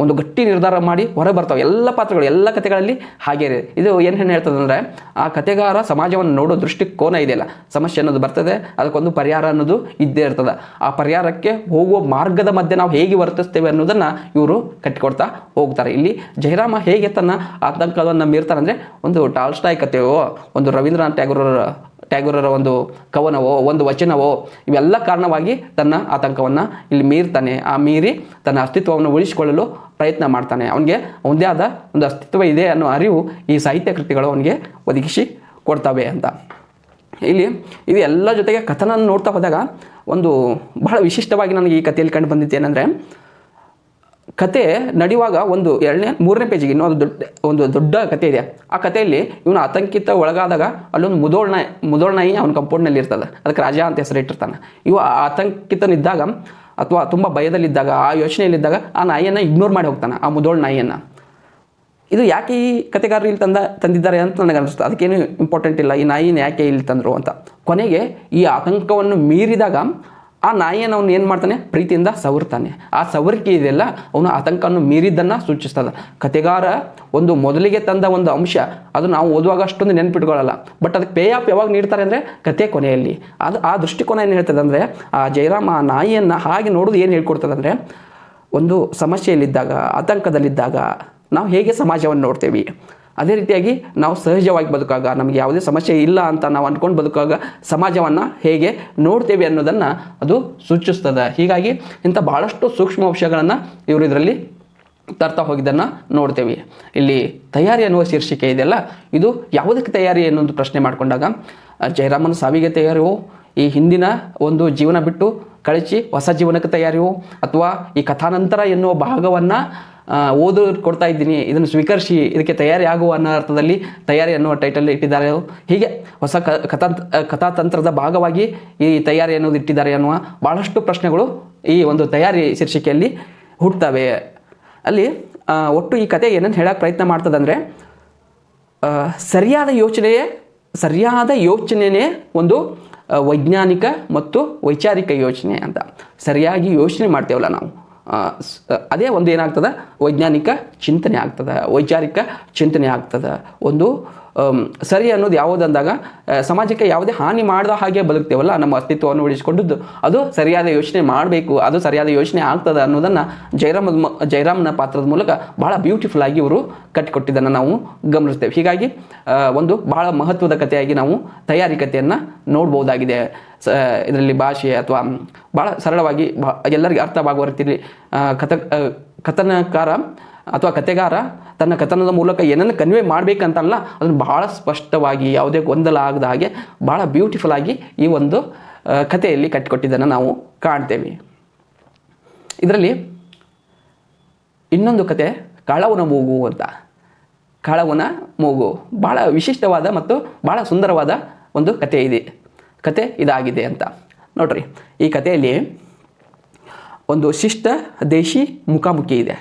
ಒಂದು ಗಟ್ಟಿ ನಿರ್ಧಾರ ಮಾಡಿ ಹೊರ ಬರ್ತಾವೆ. ಎಲ್ಲ ಪಾತ್ರಗಳು ಎಲ್ಲ ಕಥೆಗಳಲ್ಲಿ ಹಾಗೆ ಇದೆ. ಇದು ಏನು ಹೇಳ್ತದೆ ಅಂದರೆ, ಆ ಕಥೆಗಾರ ಸಮಾಜವನ್ನು ನೋಡೋ ದೃಷ್ಟಿಕೋನ ಇದೆಯಲ್ಲ, ಸಮಸ್ಯೆ ಅನ್ನೋದು ಬರ್ತದೆ, ಅದಕ್ಕೊಂದು ಪರಿಹಾರ ಅನ್ನೋದು ಇದ್ದೇ ಇರ್ತದೆ. ಆ ಪರಿಹಾರಕ್ಕೆ ಹೋಗುವ ಮಾರ್ಗದ ಮಧ್ಯೆ ನಾವು ಹೇಗೆ ವರ್ತಿಸ್ತೇವೆ ಅನ್ನೋದನ್ನು ಇವರು ಕಟ್ಟಿಕೊಡ್ತಾ ಹೋಗ್ತಾರೆ. ಇಲ್ಲಿ ಜಯರಾಮ ಹೇಗೆ ತನ್ನ ಆತಂಕವನ್ನು ಮೀರ್ತಾರೆ ಅಂದರೆ, ಒಂದು ಟಾಲ್ಸ್ಟಾಯ್ ಕಥೆಯೋ, ಒಂದು ರವೀಂದ್ರನಾಥ್ ಟ್ಯಾಗೋರರ ಒಂದು ಕವನವೋ, ಒಂದು ವಚನವೋ, ಇವೆಲ್ಲ ಕಾರಣವಾಗಿ ತನ್ನ ಆತಂಕವನ್ನು ಇಲ್ಲಿ ಮೀರ್ತಾನೆ. ಆ ಮೀರಿ ತನ್ನ ಅಸ್ತಿತ್ವವನ್ನು ಉಳಿಸಿಕೊಳ್ಳಲು ಪ್ರಯತ್ನ ಮಾಡ್ತಾನೆ. ಅವನಿಗೆ ಒಂದೇ ಆದ ಒಂದು ಅಸ್ತಿತ್ವ ಇದೆ ಅನ್ನೋ ಅರಿವು ಈ ಸಾಹಿತ್ಯ ಕೃತಿಗಳು ಅವನಿಗೆ ಒದಗಿಸಿ ಕೊಡ್ತವೆ ಅಂತ. ಇಲ್ಲಿ ಇದು ಎಲ್ಲ ಜೊತೆಗೆ ಕಥನ ನೋಡ್ತಾ ಹೋದಾಗ ಒಂದು ಬಹಳ ವಿಶಿಷ್ಟವಾಗಿ ನನಗೆ ಈ ಕಥೆಯಲ್ಲಿ ಕಂಡು ಬಂದಿದ್ದು ಏನಂದರೆ, ಕತೆ ನಡೆಯುವಾಗ ಒಂದು 2ನೇ ಪೇಜಿಗೆ ಒಂದು ದೊಡ್ಡ ಕತೆ ಇದೆ. ಆ ಕಥೆಯಲ್ಲಿ ಇವನು ಆತಂಕಿತ ಒಳಗಾದಾಗ ಅಲ್ಲೊಂದು ಮುದೋಳ್ನಾಯಿ ಅವನ ಕಂಪೌಂಡ್ನಲ್ಲಿ ಇರ್ತದೆ, ಅದಕ್ಕೆ ರಾಜ ಅಂತ ಹೆಸರಿಟ್ಟಿರ್ತಾನೆ. ಇವ ಆತಂಕಿತನಿದ್ದಾಗ ಅಥವಾ ತುಂಬ ಭಯದಲ್ಲಿದ್ದಾಗ, ಆ ಯೋಚನೆಯಲ್ಲಿದ್ದಾಗ ಆ ನಾಯಿಯನ್ನು ಇಗ್ನೋರ್ ಮಾಡಿ ಹೋಗ್ತಾನೆ, ಆ ಮುದೋಳ್ ನಾಯಿಯನ್ನು. ಇದು ಯಾಕೆ ಈ ಕಥೆಗಾರರು ಇಲ್ಲಿ ತಂದಿದ್ದಾರೆ ಅಂತ ನನಗೆ ಅನಿಸ್ತು. ಅದಕ್ಕೇನು ಇಂಪಾರ್ಟೆಂಟ್ ಇಲ್ಲ, ಈ ನಾಯಿನ ಯಾಕೆ ಇಲ್ಲಿ ತಂದರು ಅಂತ. ಕೊನೆಗೆ ಈ ಆತಂಕವನ್ನು ಮೀರಿದಾಗ ಆ ನಾಯಿಯನ್ನು ಅವನು ಏನು ಮಾಡ್ತಾನೆ, ಪ್ರೀತಿಯಿಂದ ಸವರ್ತಾನೆ. ಆ ಸವರಿಕೆ ಇದೆಯಲ್ಲ, ಅವನು ಆತಂಕವನ್ನು ಮೀರಿದ್ದನ್ನು ಸೂಚಿಸ್ತದೆ. ಕಥೆಗಾರ ಒಂದು ಮೊದಲಿಗೆ ತಂದ ಒಂದು ಅಂಶ, ಅದು ನಾವು ಓದುವಾಗ ಅಷ್ಟೊಂದು ನೆನಪಿಟ್ಕೊಳ್ಳಲ್ಲ, ಬಟ್ ಅದಕ್ಕೆ ಪೇ ಆಫ್ ಯಾವಾಗ ನೀಡ್ತಾರೆ ಅಂದರೆ ಕಥೆ ಕೊನೆಯಲ್ಲಿ. ಆ ದೃಷ್ಟಿಕೋನ ಏನು ಹೇಳ್ತದೆ ಅಂದರೆ, ಆ ಜಯರಾಮ ಆ ನಾಯಿಯನ್ನು ಹಾಗೆ ನೋಡೋದು ಏನು ಹೇಳ್ಕೊಡ್ತದೆ ಅಂದರೆ, ಒಂದು ಸಮಸ್ಯೆಯಲ್ಲಿದ್ದಾಗ, ಆತಂಕದಲ್ಲಿದ್ದಾಗ ನಾವು ಹೇಗೆ ಸಮಾಜವನ್ನು ನೋಡ್ತೇವೆ, ಅದೇ ರೀತಿಯಾಗಿ ನಾವು ಸಹಜವಾಗಿ ಬದುಕಾಗ, ನಮಗೆ ಯಾವುದೇ ಸಮಸ್ಯೆ ಇಲ್ಲ ಅಂತ ನಾವು ಅಂದ್ಕೊಂಡು ಬದುಕಾಗ ಸಮಾಜವನ್ನು ಹೇಗೆ ನೋಡ್ತೇವೆ ಅನ್ನೋದನ್ನು ಅದು ಸೂಚಿಸ್ತದೆ. ಹೀಗಾಗಿ ಇಂಥ ಭಾಳಷ್ಟು ಸೂಕ್ಷ್ಮ ಅಂಶಗಳನ್ನು ಇವರು ಇದರಲ್ಲಿ ತರ್ತಾ ಹೋಗಿದ್ದನ್ನು ನೋಡ್ತೇವೆ. ಇಲ್ಲಿ ತಯಾರಿ ಅನ್ನುವ ಶೀರ್ಷಿಕೆ ಇದೆಯಲ್ಲ, ಇದು ಯಾವುದಕ್ಕೆ ತಯಾರಿ ಅನ್ನೊಂದು ಪ್ರಶ್ನೆ ಮಾಡಿಕೊಂಡಾಗ, ಜಯರಾಮನ ಸಾವಿಗೆ ತಯಾರಿಯೋ, ಈ ಹಿಂದಿನ ಒಂದು ಜೀವನ ಬಿಟ್ಟು ಕಳಿಸಿ ಹೊಸ ಜೀವನಕ್ಕೆ ತಯಾರಿಯೋ, ಅಥವಾ ಈ ಕಥಾನಂತರ ಎನ್ನುವ ಭಾಗವನ್ನು ಓದು ಕೊಡ್ತಾ ಇದ್ದೀನಿ, ಇದನ್ನು ಸ್ವೀಕರಿಸಿ ಇದಕ್ಕೆ ತಯಾರಿ ಆಗುವ ಅನ್ನೋ ಅರ್ಥದಲ್ಲಿ ತಯಾರಿ ಅನ್ನುವ ಟೈಟಲ್ ಇಟ್ಟಿದ್ದಾರೆ. ಹೀಗೆ ಹೊಸ ಕಥಾತಂತ್ರದ ಭಾಗವಾಗಿ ಈ ತಯಾರಿ ಅನ್ನೋದು ಇಟ್ಟಿದ್ದಾರೆ ಅನ್ನುವ ಭಾಳಷ್ಟು ಪ್ರಶ್ನೆಗಳು ಈ ಒಂದು ತಯಾರಿ ಶೀರ್ಷಿಕೆಯಲ್ಲಿ ಹುಟ್ಟುತ್ತವೆ. ಅಲ್ಲಿ ಒಟ್ಟು ಈ ಕಥೆ ಏನಂತ ಹೇಳೋಕ್ಕೆ ಪ್ರಯತ್ನ ಮಾಡ್ತದಂದರೆ, ಸರಿಯಾದ ಯೋಚನೆಯೇ ಒಂದು ವೈಜ್ಞಾನಿಕ ಮತ್ತು ವೈಚಾರಿಕ ಯೋಚನೆ ಅಂತ. ಸರಿಯಾಗಿ ಯೋಚನೆ ಮಾಡ್ತೇವಲ್ಲ ನಾವು, ಅದೇ ಒಂದು ಏನಾಗ್ತದೆ, ವೈಜ್ಞಾನಿಕ ಚಿಂತನೆ ಆಗ್ತದೆ, ವೈಚಾರಿಕ ಚಿಂತನೆ ಆಗ್ತದೆ. ಒಂದು ಸರಿ ಅನ್ನೋದು ಯಾವುದಂದಾಗ ಸಮಾಜಕ್ಕೆ ಯಾವುದೇ ಹಾನಿ ಮಾಡದ ಹಾಗೆ ಬದುಕ್ತೇವಲ್ಲ, ನಮ್ಮ ಅಸ್ತಿತ್ವವನ್ನು ಉಳಿಸಿಕೊಂಡದ್ದು, ಅದು ಸರಿಯಾದ ಯೋಚನೆ ಮಾಡಬೇಕು, ಅದು ಸರಿಯಾದ ಯೋಚನೆ ಆಗ್ತದೆ ಅನ್ನೋದನ್ನು ಜಯರಾಮನ ಪಾತ್ರದ ಮೂಲಕ ಭಾಳ ಬ್ಯೂಟಿಫುಲ್ ಆಗಿ ಇವರು ಕಟ್ಟಿಕೊಟ್ಟಿದ್ದನ್ನು ನಾವು ಗಮನಿಸ್ತೇವೆ. ಹೀಗಾಗಿ ಒಂದು ಭಾಳ ಮಹತ್ವದ ಕಥೆಯಾಗಿ ನಾವು ತಯಾರಿ ಕಥೆಯನ್ನು ನೋಡ್ಬೋದಾಗಿದೆ. ಇದರಲ್ಲಿ ಭಾಷೆ ಅಥವಾ ಭಾಳ ಸರಳವಾಗಿ ಎಲ್ಲರಿಗೂ ಅರ್ಥವಾಗುವ ರೀತಿಯಲ್ಲಿ ಕಥನಕಾರ ಅಥವಾ ಕಥೆಗಾರ ತನ್ನ ಕಥನದ ಮೂಲಕ ಏನನ್ನು ಕನ್ವೆ ಮಾಡಬೇಕಂತಲ್ಲ, ಅದನ್ನು ಭಾಳ ಸ್ಪಷ್ಟವಾಗಿ ಯಾವುದೇ ಗೊಂದಲ ಆಗದ ಹಾಗೆ ಭಾಳ ಬ್ಯೂಟಿಫುಲ್ ಆಗಿ ಈ ಒಂದು ಕಥೆಯಲ್ಲಿ ಕಟ್ಟಿಕೊಟ್ಟಿದ್ದನ್ನು ನಾವು ಕಾಣ್ತೇವೆ. ಇದರಲ್ಲಿ ಇನ್ನೊಂದು ಕತೆ ಕಾಳವನ ಮೂಗು ಅಂತ. ಕಾಳವನ ಮೂಗು ಭಾಳ ವಿಶಿಷ್ಟವಾದ ಮತ್ತು ಭಾಳ ಸುಂದರವಾದ ಒಂದು ಕತೆ ಇದಾಗಿದೆ ಅಂತ ನೋಡ್ರಿ. ಈ ಕಥೆಯಲ್ಲಿ ಒಂದು ಶಿಷ್ಟ ದೇಶಿ ಮುಖಾಮುಖಿ ಇದೆ.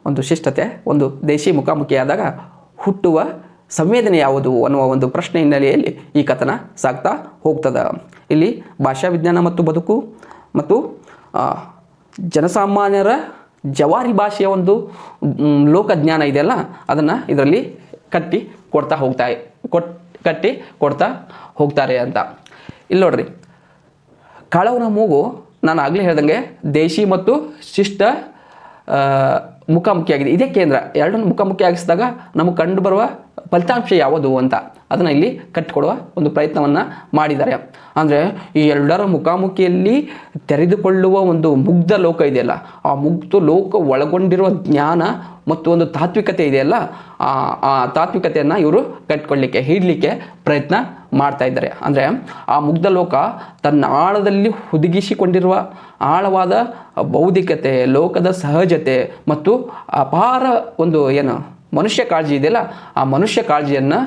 ಒಂದು ಶಿಷ್ಟತೆ, ಒಂದು ದೇಶಿ ಮುಖಾಮುಖಿಯಾದಾಗ ಹುಟ್ಟುವ ಸಂವೇದನೆ ಯಾವುದು ಅನ್ನುವ ಒಂದು ಪ್ರಶ್ನೆ ಹಿನ್ನೆಲೆಯಲ್ಲಿ ಈ ಕಥನ ಸಾಗ್ತಾ ಹೋಗ್ತದೆ. ಇಲ್ಲಿ ಭಾಷಾ ವಿಜ್ಞಾನ ಮತ್ತು ಬದುಕು ಮತ್ತು ಜನಸಾಮಾನ್ಯರ ಜವಾರಿ ಭಾಷೆಯ ಒಂದು ಲೋಕಜ್ಞಾನ ಇದೆಯಲ್ಲ, ಅದನ್ನು ಇದರಲ್ಲಿ ಕಟ್ಟಿ ಕೊಡ್ತಾ ಹೋಗ್ತಾರೆ ಅಂತ. ಇಲ್ಲಿ ನೋಡ್ರಿ, ಕಾಳವನ ಮೂಗು ನಾನು ಆಗಲೇ ಹೇಳ್ದಂಗೆ ದೇಶಿ ಮತ್ತು ಶಿಷ್ಟ ಮುಖಾಮುಖಿಯಾಗಿದೆ. ಇದೇ ಕೇಂದ್ರ. ಎರಡನ್ನು ಮುಖಾಮುಖಿ ಆಗಿಸಿದಾಗ ನಮಗೆ ಕಂಡು ಬರುವ ಫಲಿತಾಂಶ ಯಾವುದು ಅಂತ ಅದನ್ನು ಇಲ್ಲಿ ಕಟ್ಟಿಕೊಡುವ ಒಂದು ಪ್ರಯತ್ನವನ್ನು ಮಾಡಿದ್ದಾರೆ. ಅಂದರೆ ಈ ಎರಡರ ಮುಖಾಮುಖಿಯಲ್ಲಿ ತೆರೆದುಕೊಳ್ಳುವ ಒಂದು ಮುಗ್ಧ ಲೋಕ ಇದೆಯಲ್ಲ, ಆ ಮುಗ್ಧ ಲೋಕ ಒಳಗೊಂಡಿರುವ ಜ್ಞಾನ ಮತ್ತು ಒಂದು ತಾತ್ವಿಕತೆ ಇದೆಯಲ್ಲ, ಆ ತಾತ್ವಿಕತೆಯನ್ನು ಇವರು ಹಿಡಲಿಕ್ಕೆ ಪ್ರಯತ್ನ ಮಾಡ್ತಾ ಇದ್ದಾರೆ. ಅಂದರೆ ಆ ಮುಗ್ಧ ಲೋಕ ತನ್ನ ಆಳದಲ್ಲಿ ಹುದುಗಿಸಿಕೊಂಡಿರುವ ಆಳವಾದ ಬೌದ್ಧಿಕತೆ, ಲೋಕದ ಸಹಜತೆ ಮತ್ತು ಅಪಾರ ಒಂದು ಮನುಷ್ಯ ಕಾಳಜಿ ಇದೆಯಲ್ಲ, ಆ ಮನುಷ್ಯ ಕಾಳಜಿಯನ್ನು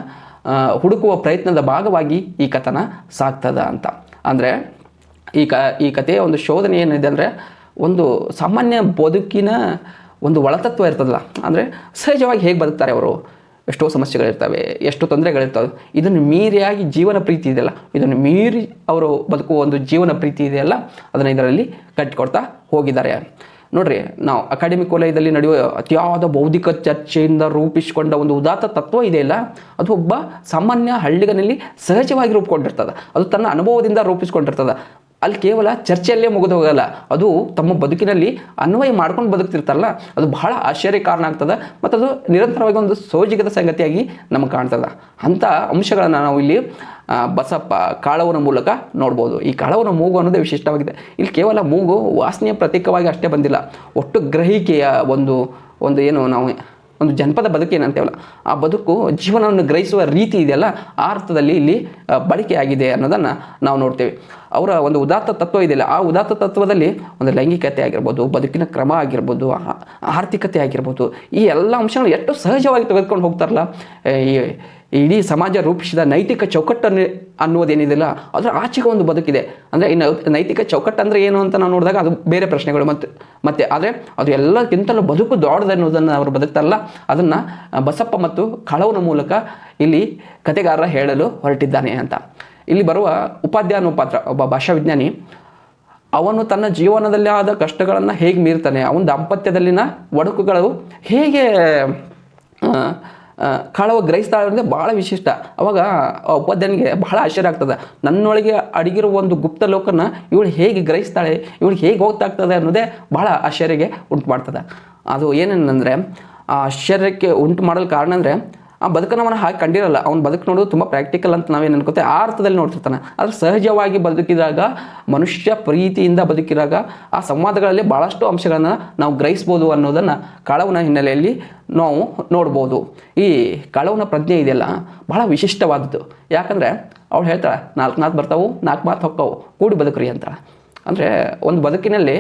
ಹುಡುಕುವ ಪ್ರಯತ್ನದ ಭಾಗವಾಗಿ ಈ ಕಥನ ಸಾಗ್ತದ ಅಂತ. ಅಂದರೆ ಈ ಕಥೆಯ ಒಂದು ಶೋಧನೆ ಏನಿದೆ ಅಂದರೆ, ಒಂದು ಸಾಮಾನ್ಯ ಬದುಕಿನ ಒಂದು ಒಳತತ್ವ ಇರ್ತದಲ್ಲ, ಅಂದರೆ ಸಹಜವಾಗಿ ಹೇಗೆ ಬದುಕ್ತಾರೆ ಅವರು, ಎಷ್ಟೋ ಸಮಸ್ಯೆಗಳಿರ್ತವೆ, ಎಷ್ಟೋ ತೊಂದರೆಗಳಿರ್ತವೆ, ಇದನ್ನು ಮೀರಿಯಾಗಿ ಜೀವನ ಪ್ರೀತಿ ಇದೆಯಲ್ಲ, ಇದನ್ನು ಮೀರಿ ಅವರು ಬದುಕುವ ಒಂದು ಜೀವನ ಪ್ರೀತಿ ಇದೆಯಲ್ಲ, ಅದನ್ನು ಇದರಲ್ಲಿ ಕಟ್ಟಿಕೊಡ್ತಾ ಹೋಗಿದ್ದಾರೆ. ನೋಡ್ರಿ, ನಾವು ಅಕಾಡೆಮಿಕ್ ವಲಯದಲ್ಲಿ ನಡೆಯುವ ಅತಿಯಾದ ಬೌದ್ಧಿಕ ಚರ್ಚೆಯಿಂದ ರೂಪಿಸಿಕೊಂಡ ಒಂದು ಉದಾತ್ತ ತತ್ವ ಇದೆಯಲ್ಲ, ಅದು ಒಬ್ಬ ಸಾಮಾನ್ಯ ಹಳ್ಳಿಗನಲ್ಲಿ ಸಹಜವಾಗಿ ರೂಪುಗೊಂಡಿರ್ತದೆ. ಅದು ತನ್ನ ಅನುಭವದಿಂದ ರೂಪಿಸ್ಕೊಂಡಿರ್ತದೆ. ಅಲ್ಲಿ ಕೇವಲ ಚರ್ಚೆಯಲ್ಲೇ ಮುಗಿದು ಹೋಗಲ್ಲ, ಅದು ತಮ್ಮ ಬದುಕಿನಲ್ಲಿ ಅನ್ವಯ ಮಾಡ್ಕೊಂಡು ಬದುಕ್ತಿರ್ತಾರಲ್ಲ, ಅದು ಬಹಳ ಆಶ್ಚರ್ಯ ಕಾರಣ ಆಗ್ತದೆ. ಮತ್ತು ಅದು ನಿರಂತರವಾಗಿ ಒಂದು ಸೋಜಿಗದ ಸಂಗತಿಯಾಗಿ ನಮಗೆ ಕಾಣ್ತದೆ. ಅಂಥ ಅಂಶಗಳನ್ನು ನಾವು ಇಲ್ಲಿ ಬಸಪ್ಪ ಕಾಳವನ ಮೂಲಕ ನೋಡ್ಬೋದು. ಈ ಕಾಳವನ ಮೂಗು ಅನ್ನೋದೇ ವಿಶಿಷ್ಟವಾಗಿದೆ. ಇಲ್ಲಿ ಕೇವಲ ಮೂಗು ವಾಸನೆಯ ಪ್ರತೀಕವಾಗಿ ಅಷ್ಟೇ ಬಂದಿಲ್ಲ, ಒಟ್ಟು ಗ್ರಹಿಕೆಯ ಒಂದು ಏನು ನಾವು ಒಂದು ಜನಪದ ಬದುಕು ಏನಂತೇವಲ್ಲ, ಆ ಬದುಕು ಜೀವನವನ್ನು ಗ್ರಹಿಸುವ ರೀತಿ ಇದೆಯಲ್ಲ, ಆ ಅರ್ಥದಲ್ಲಿ ಇಲ್ಲಿ ಬಳಕೆಯಾಗಿದೆ ಅನ್ನೋದನ್ನು ನಾವು ನೋಡ್ತೇವೆ. ಅವರ ಒಂದು ಉದಾತ್ತ ತತ್ವ ಇದೆಯಲ್ಲ, ಆ ಉದಾತ್ತ ತತ್ವದಲ್ಲಿ ಒಂದು ಲೈಂಗಿಕತೆ ಆಗಿರ್ಬೋದು, ಬದುಕಿನ ಕ್ರಮ ಆಗಿರ್ಬೋದು, ಆರ್ಥಿಕತೆ ಆಗಿರ್ಬೋದು, ಈ ಎಲ್ಲ ಅಂಶಗಳು ಎಷ್ಟು ಸಹಜವಾಗಿ ತೆಗೆದುಕೊಂಡು ಹೋಗ್ತಾರಲ್ಲ. ಇಡೀ ಸಮಾಜ ರೂಪಿಸಿದ ನೈತಿಕ ಚೌಕಟ್ಟನ್ನು ಅನ್ನೋದೇನಿದೆಯಲ್ಲ, ಅದರ ಆಚೆಗೆ ಒಂದು ಬದುಕಿದೆ. ಅಂದರೆ ಈ ನೈತಿಕ ಚೌಕಟ್ಟು ಅಂದರೆ ಏನು ಅಂತ ನಾವು ನೋಡಿದಾಗ ಅದು ಬೇರೆ ಪ್ರಶ್ನೆಗಳು. ಮತ್ತೆ ಆದರೆ ಅದು ಎಲ್ಲಕ್ಕಿಂತಲೂ ಬದುಕು ದೊಡ್ಡದು ಅನ್ನೋದನ್ನು ಅವರು ಬದುಕ್ತಾರಲ್ಲ, ಅದನ್ನು ಬಸಪ್ಪ ಮತ್ತು ಕಾಳವನ ಮೂಲಕ ಇಲ್ಲಿ ಕತೆಗಾರ ಹೇಳಲು ಹೊರಟಿದ್ದಾನೆ ಅಂತ. ಇಲ್ಲಿ ಬರುವ ಉಪಾಧ್ಯಾಯ ಅನ್ನೋ ಪಾತ್ರ ಒಬ್ಬ ಭಾಷಾ ವಿಜ್ಞಾನಿ. ಅವನು ತನ್ನ ಜೀವನದಲ್ಲಿ ಆದ ಕಷ್ಟಗಳನ್ನು ಹೇಗೆ ಮೀರ್ತಾನೆ, ಅವನ ದಾಂಪತ್ಯದಲ್ಲಿನ ಒಡಕುಗಳು ಹೇಗೆ ಕಾಳವ ಗ್ರಹಿಸ್ತಾಳೆ ಅಂದರೆ ಭಾಳ ವಿಶಿಷ್ಟ. ಅವಾಗ ಆ ಉಪಾಧ್ಯಾಯನಿಗೆ ಬಹಳ ಆಶ್ಚರ್ಯ ಆಗ್ತದೆ. ನನ್ನೊಳಗೆ ಅಡಗಿರುವ ಒಂದು ಗುಪ್ತ ಲೋಕನ ಇವಳು ಹೇಗೆ ಗ್ರಹಿಸ್ತಾಳೆ, ಇವಳಿಗೆ ಹೇಗೆ ಹೋಗ್ತಾಗ್ತದೆ ಅನ್ನೋದೇ ಭಾಳ ಆಶ್ಚರ್ಯಕ್ಕೆ ಉಂಟು ಮಾಡ್ತದೆ. ಅದು ಏನೇನಂದರೆ, ಆ ಆಶ್ಚರ್ಯಕ್ಕೆ ಉಂಟು ಮಾಡಲು ಕಾರಣ ಅಂದರೆ ಆ ಬದುಕನ್ನು ಅವನು ಹಾಗೆ ಕಂಡಿರಲ್ಲ. ಅವ್ನು ಬದುಕು ನೋಡೋದು ತುಂಬ ಪ್ರಾಕ್ಟಿಕಲ್ ಅಂತ ನಾವೇನು ಅನ್ಕೋತೇವೆ, ಆ ಅರ್ಥದಲ್ಲಿ ನೋಡ್ತಿರ್ತಾನೆ. ಆದರೆ ಸಹಜವಾಗಿ ಬದುಕಿದಾಗ, ಮನುಷ್ಯ ಪ್ರೀತಿಯಿಂದ ಬದುಕಿದಾಗ ಆ ಸಂವಾದಗಳಲ್ಲಿ ಭಾಳಷ್ಟು ಅಂಶಗಳನ್ನು ನಾವು ಗ್ರಹಿಸ್ಬೋದು ಅನ್ನೋದನ್ನು ಕಾಳವನ ಹಿನ್ನೆಲೆಯಲ್ಲಿ ನಾವು ನೋಡ್ಬೋದು. ಈ ಕಾಳವನ ಪ್ರಜ್ಞೆ ಇದೆಯಲ್ಲ ಬಹಳ ವಿಶಿಷ್ಟವಾದದ್ದು. ಯಾಕಂದರೆ ಅವಳು ಹೇಳ್ತಾಳೆ, 4 ಮಾತು ಬರ್ತಾವೆ, 4 ಮಾತು ಹೊಕ್ಕವು, ಕೂಡಿ ಬದುಕ್ರಿ ಅಂತ. ಅಂದರೆ ಒಂದು ಬದುಕಿನಲ್ಲಿ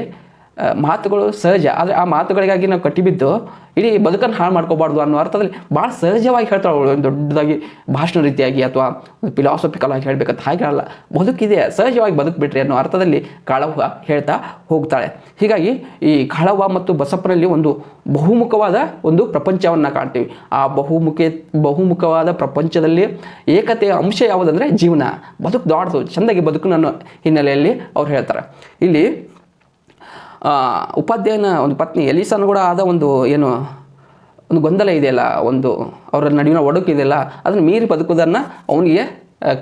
ಮಾತುಗಳು ಸಹಜ, ಆದರೆ ಆ ಮಾತುಗಳಿಗಾಗಿ ನಾವು ಕಟ್ಟಿಬಿದ್ದು ಇಡೀ ಬದುಕನ್ನು ಹಾಳು ಮಾಡ್ಕೋಬಾರ್ದು ಅನ್ನೋ ಅರ್ಥದಲ್ಲಿ ಭಾಳ ಸಹಜವಾಗಿ ಹೇಳ್ತಾಳೆ ಅವಳು. ದೊಡ್ಡದಾಗಿ ಭಾಷಣ ರೀತಿಯಾಗಿ ಅಥವಾ ಫಿಲಾಸಫಿಕಲ್ ಆಗಿ ಹೇಳಬೇಕಂತ ಹಾಗೆ ಅಲ್ಲ, ಬದುಕಿದೆ, ಸಹಜವಾಗಿ ಬದುಕುಬಿಟ್ರಿ ಅನ್ನೋ ಅರ್ಥದಲ್ಲಿ ಕಾಳವ್ವ ಹೇಳ್ತಾ ಹೋಗ್ತಾಳೆ. ಹೀಗಾಗಿ ಈ ಕಾಳವ್ವ ಮತ್ತು ಬಸಪ್ಪನಲ್ಲಿ ಒಂದು ಬಹುಮುಖವಾದ ಒಂದು ಪ್ರಪಂಚವನ್ನು ಕಾಣ್ತೀವಿ. ಆ ಬಹುಮುಖವಾದ ಪ್ರಪಂಚದಲ್ಲಿ ಏಕತೆಯ ಅಂಶ ಯಾವುದಂದರೆ ಜೀವನ, ಬದುಕು ದೊಡ್ಡದು, ಚೆಂದಾಗಿ ಬದುಕು ಅನ್ನೋ ಹಿನ್ನೆಲೆಯಲ್ಲಿ ಅವ್ರು ಹೇಳ್ತಾರೆ. ಇಲ್ಲಿ ಉಪಾಧ್ಯಾಯನ ಒಂದು ಪತ್ನಿ ಎಲಿಸನ್ ಕೂಡ ಆದ ಒಂದು ಗೊಂದಲ ಇದೆಯಲ್ಲ, ಒಂದು ಅವರ ನಡುವಿನ ಒಡಕು ಇದೆಯಲ್ಲ, ಅದನ್ನು ಮೀರಿ ಬದುಕುವುದನ್ನು ಅವನಿಗೆ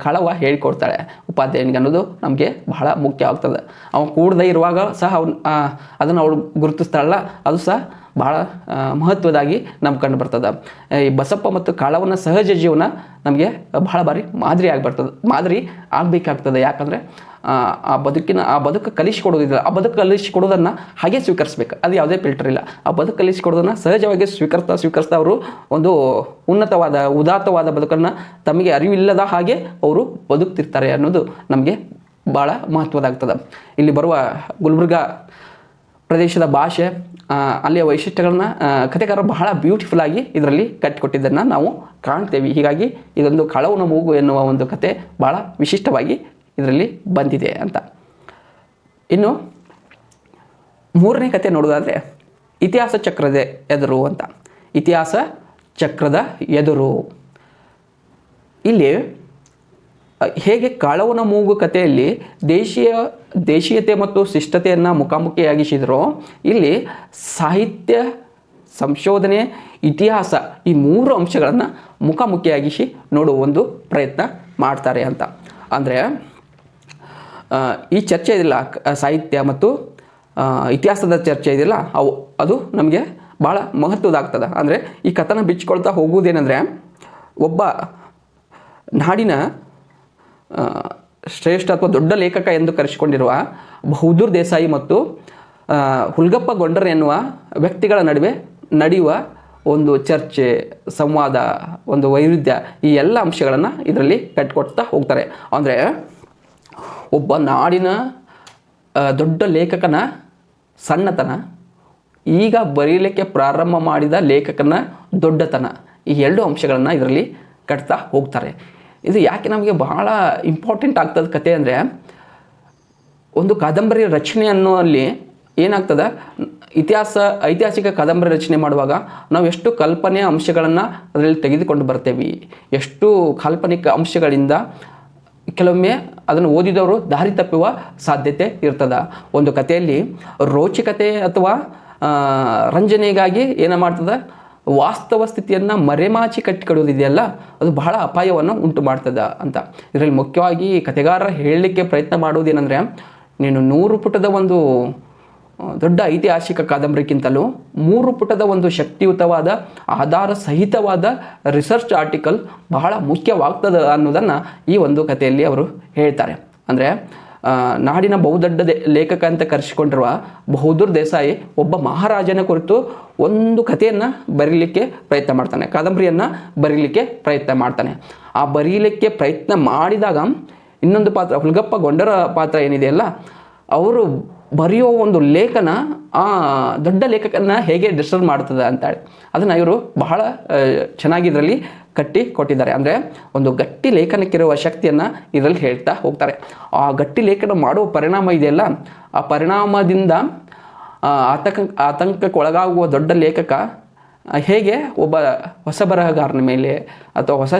ಕಾಳವ್ವ ಹೇಳಿಕೊಡ್ತಾಳೆ ಉಪಾಧ್ಯಾಯನಿಗೆ ಅನ್ನೋದು ನಮಗೆ ಬಹಳ ಮುಖ್ಯ ಆಗ್ತದೆ. ಅವನು ಕೂಡದೇ ಇರುವಾಗ ಸಹ ಅದನ್ನು ಅವಳು ಗುರುತಿಸ್ತಾಳಲ್ಲ, ಅದು ಸಹ ಭಾಳ ಮಹತ್ವದಾಗಿ ನಮ್ಗೆ ಕಂಡು ಬರ್ತದೆ. ಈ ಬಸಪ್ಪ ಮತ್ತು ಕಾಳವನ ಸಹಜ ಜೀವನ ನಮಗೆ ಬಹಳ ಬಾರಿ ಮಾದರಿ ಆಗಬೇಕಾಗ್ತದೆ. ಯಾಕಂದರೆ ಆ ಬದುಕು ಕಲಿಸಿಕೊಡೋದಿಲ್ಲ, ಆ ಬದುಕು ಕಲಿಸಿಕೊಡೋದನ್ನು ಹಾಗೆ ಸ್ವೀಕರಿಸ್ಬೇಕು, ಅದು ಯಾವುದೇ ಫಿಲ್ಟರ್ ಇಲ್ಲ. ಆ ಬದುಕು ಕಲಿಸಿಕೊಡೋದನ್ನು ಸಹಜವಾಗಿ ಸ್ವೀಕರಿಸ್ತಾ ಅವರು ಒಂದು ಉದಾತ್ತವಾದ ಬದುಕನ್ನು ತಮಗೆ ಅರಿವಿಲ್ಲದ ಹಾಗೆ ಅವರು ಬದುಕ್ತಿರ್ತಾರೆ ಅನ್ನೋದು ನಮಗೆ ಭಾಳ ಮಹತ್ವದಾಗ್ತದೆ. ಇಲ್ಲಿ ಬರುವ ಗುಲ್ಬರ್ಗ ಪ್ರದೇಶದ ಭಾಷೆ, ಅಲ್ಲಿಯ ವೈಶಿಷ್ಟ್ಯಗಳನ್ನ ಕಥೆಗಾರ ಬಹಳ ಬ್ಯೂಟಿಫುಲ್ ಆಗಿ ಇದರಲ್ಲಿ ಕಟ್ಟಿಕೊಟ್ಟಿದ್ದನ್ನು ನಾವು ಕಾಣ್ತೇವೆ. ಹೀಗಾಗಿ ಇದೊಂದು ಕಾಳವನ ಮೂಗು ಎನ್ನುವ ಒಂದು ಕತೆ ಭಾಳ ವಿಶಿಷ್ಟವಾಗಿ ಇದರಲ್ಲಿ ಬಂದಿದೆ ಅಂತ. ಇನ್ನು 3ನೇ ಕತೆ ನೋಡೋದಾದರೆ ಇತಿಹಾಸ ಚಕ್ರದ ಎದುರು ಅಂತ. ಇತಿಹಾಸ ಚಕ್ರದ ಎದುರು ಇಲ್ಲಿ ಹೇಗೆ ಕಾಳವನ ಮೂಗು ಕಥೆಯಲ್ಲಿ ದೇಶೀಯತೆ ಮತ್ತು ಶಿಷ್ಟತೆಯನ್ನು ಮುಖಾಮುಖಿಯಾಗಿಸಿದರೋ, ಇಲ್ಲಿ ಸಾಹಿತ್ಯ, ಸಂಶೋಧನೆ, ಇತಿಹಾಸ ಈ 3 ಅಂಶಗಳನ್ನು ಮುಖಾಮುಖಿಯಾಗಿಸಿ ನೋಡುವ ಒಂದು ಪ್ರಯತ್ನ ಮಾಡ್ತಾರೆ ಅಂತ. ಅಂದರೆ ಈ ಚರ್ಚೆ ಇದೆಯಲ್ಲ, ಸಾಹಿತ್ಯ ಮತ್ತು ಇತಿಹಾಸದ ಚರ್ಚೆ ಇದೆಯಲ್ಲ, ಅದು ನಮಗೆ ಭಾಳ ಮಹತ್ವದಾಗ್ತದೆ. ಅಂದರೆ ಈ ಕಥನ ಬಿಚ್ಚಿಕೊಳ್ತಾ ಹೋಗುವುದೇನೆಂದರೆ, ಒಬ್ಬ ನಾಡಿನ ಶ್ರೇಷ್ಠ ಅಥವಾ ದೊಡ್ಡ ಲೇಖಕ ಎಂದು ಕರೆಸಿಕೊಂಡಿರುವ ಬಹದ್ದೂರ್ ದೇಸಾಯಿ ಮತ್ತು ಹುಲ್ಗಪ್ಪ ಗೊಂಡರ್ ಎನ್ನುವ ವ್ಯಕ್ತಿಗಳ ನಡುವೆ ನಡೆಯುವ ಒಂದು ಚರ್ಚೆ, ಸಂವಾದ, ಒಂದು ವೈರುಧ್ಯ, ಈ ಎಲ್ಲ ಅಂಶಗಳನ್ನು ಇದರಲ್ಲಿ ಕಟ್ಟಿಕೊಡ್ತಾ ಹೋಗ್ತಾರೆ. ಅಂದರೆ ಒಬ್ಬ ನಾಡಿನ ದೊಡ್ಡ ಲೇಖಕನ ಸಣ್ಣತನ, ಈಗ ಬರೀಲಿಕ್ಕೆ ಪ್ರಾರಂಭ ಮಾಡಿದ ಲೇಖಕನ ದೊಡ್ಡತನ, ಈ 2 ಅಂಶಗಳನ್ನು ಇದರಲ್ಲಿ ಕಟ್ತಾ ಹೋಗ್ತಾರೆ. ಇದು ಯಾಕೆ ನಮಗೆ ಬಹಳ ಇಂಪಾರ್ಟೆಂಟ್ ಆಗ್ತದೆ ಕತೆ ಅಂದರೆ, ಒಂದು ಕಾದಂಬರಿ ರಚನೆ ಅನ್ನೋಲ್ಲಿ ಏನಾಗ್ತದೆ, ಐತಿಹಾಸಿಕ ಕಾದಂಬರಿ ರಚನೆ ಮಾಡುವಾಗ ನಾವು ಎಷ್ಟು ಕಲ್ಪನೆಯ ಅಂಶಗಳನ್ನು ಅದರಲ್ಲಿ ತೆಗೆದುಕೊಂಡು ಬರ್ತೇವೆ, ಎಷ್ಟು ಕಾಲ್ಪನಿಕ ಅಂಶಗಳಿಂದ ಕೆಲವೊಮ್ಮೆ ಅದನ್ನು ಓದಿದವರು ದಾರಿ ತಪ್ಪುವ ಸಾಧ್ಯತೆ ಇರ್ತದೆ. ಒಂದು ಕಥೆಯಲ್ಲಿ ರೋಚಕತೆ ಅಥವಾ ರಂಜನೆಗಾಗಿ ಏನು ಮಾಡ್ತದೆ, ವಾಸ್ತವ ಸ್ಥಿತಿಯನ್ನು ಮರೆಮಾಚಿ ಕಟ್ಟಿಕೊಡೋದಿದೆಯಲ್ಲ, ಅದು ಬಹಳ ಅಪಾಯವನ್ನು ಉಂಟು ಮಾಡ್ತದೆ ಅಂತ. ಇದರಲ್ಲಿ ಮುಖ್ಯವಾಗಿ ಕಥೆಗಾರ ಹೇಳಲಿಕ್ಕೆ ಪ್ರಯತ್ನ ಮಾಡೋದೇನೆಂದರೆ, ನೀನು 100 ಪುಟದ ಒಂದು ದೊಡ್ಡ ಐತಿಹಾಸಿಕ ಕಾದಂಬರಿಗಿಂತಲೂ 3 ಪುಟದ ಒಂದು ಶಕ್ತಿಯುತವಾದ ಆಧಾರ ಸಹಿತವಾದ ರಿಸರ್ಚ್ ಆರ್ಟಿಕಲ್ ಬಹಳ ಮುಖ್ಯವಾಗ್ತದೆ ಅನ್ನೋದನ್ನು ಈ ಒಂದು ಕಥೆಯಲ್ಲಿ ಅವರು ಹೇಳ್ತಾರೆ. ಅಂದರೆ ನಾಡಿನ ಬಹುದೊಡ್ಡ ಲೇಖಕ ಅಂತ ಕರೆಸಿಕೊಂಡಿರುವ ಬಹದ್ದೂರ್ ದೇಸಾಯಿ ಒಬ್ಬ ಮಹಾರಾಜನ ಕುರಿತು ಒಂದು ಕಥೆಯನ್ನು ಬರೀಲಿಕ್ಕೆ ಪ್ರಯತ್ನ ಮಾಡ್ತಾನೆ, ಕಾದಂಬರಿಯನ್ನು ಬರೀಲಿಕ್ಕೆ ಪ್ರಯತ್ನ ಮಾಡ್ತಾನೆ. ಆ ಬರೀಲಿಕ್ಕೆ ಪ್ರಯತ್ನ ಮಾಡಿದಾಗ ಇನ್ನೊಂದು ಪಾತ್ರ, ಹುಲ್ಗಪ್ಪ ಗೊಂಡರ ಪಾತ್ರ ಏನಿದೆಯಲ್ಲ, ಅವರು ಬರೆಯೋ ಒಂದು ಲೇಖನ ಆ ದೊಡ್ಡ ಲೇಖಕನ ಹೇಗೆ ಡಿಸ್ಟರ್ಬ್ ಮಾಡ್ತದೆ ಅಂತೇಳಿ ಅದನ್ನು ಇವರು ಬಹಳ ಚೆನ್ನಾಗಿ ಇದರಲ್ಲಿ ಕಟ್ಟಿ ಕೊಟ್ಟಿದ್ದಾರೆ. ಅಂದರೆ ಒಂದು ಗಟ್ಟಿ ಲೇಖನಕ್ಕಿರುವ ಶಕ್ತಿಯನ್ನು ಇದರಲ್ಲಿ ಹೇಳ್ತಾ ಹೋಗ್ತಾರೆ. ಆ ಗಟ್ಟಿ ಲೇಖನ ಮಾಡುವ ಪರಿಣಾಮ ಇದೆಯಲ್ಲ, ಆ ಪರಿಣಾಮದಿಂದ ಆತಂಕಕ್ಕೊಳಗಾಗುವ ದೊಡ್ಡ ಲೇಖಕ ಹೇಗೆ ಒಬ್ಬ ಹೊಸ ಬರಹಗಾರನ ಮೇಲೆ ಅಥವಾ ಹೊಸ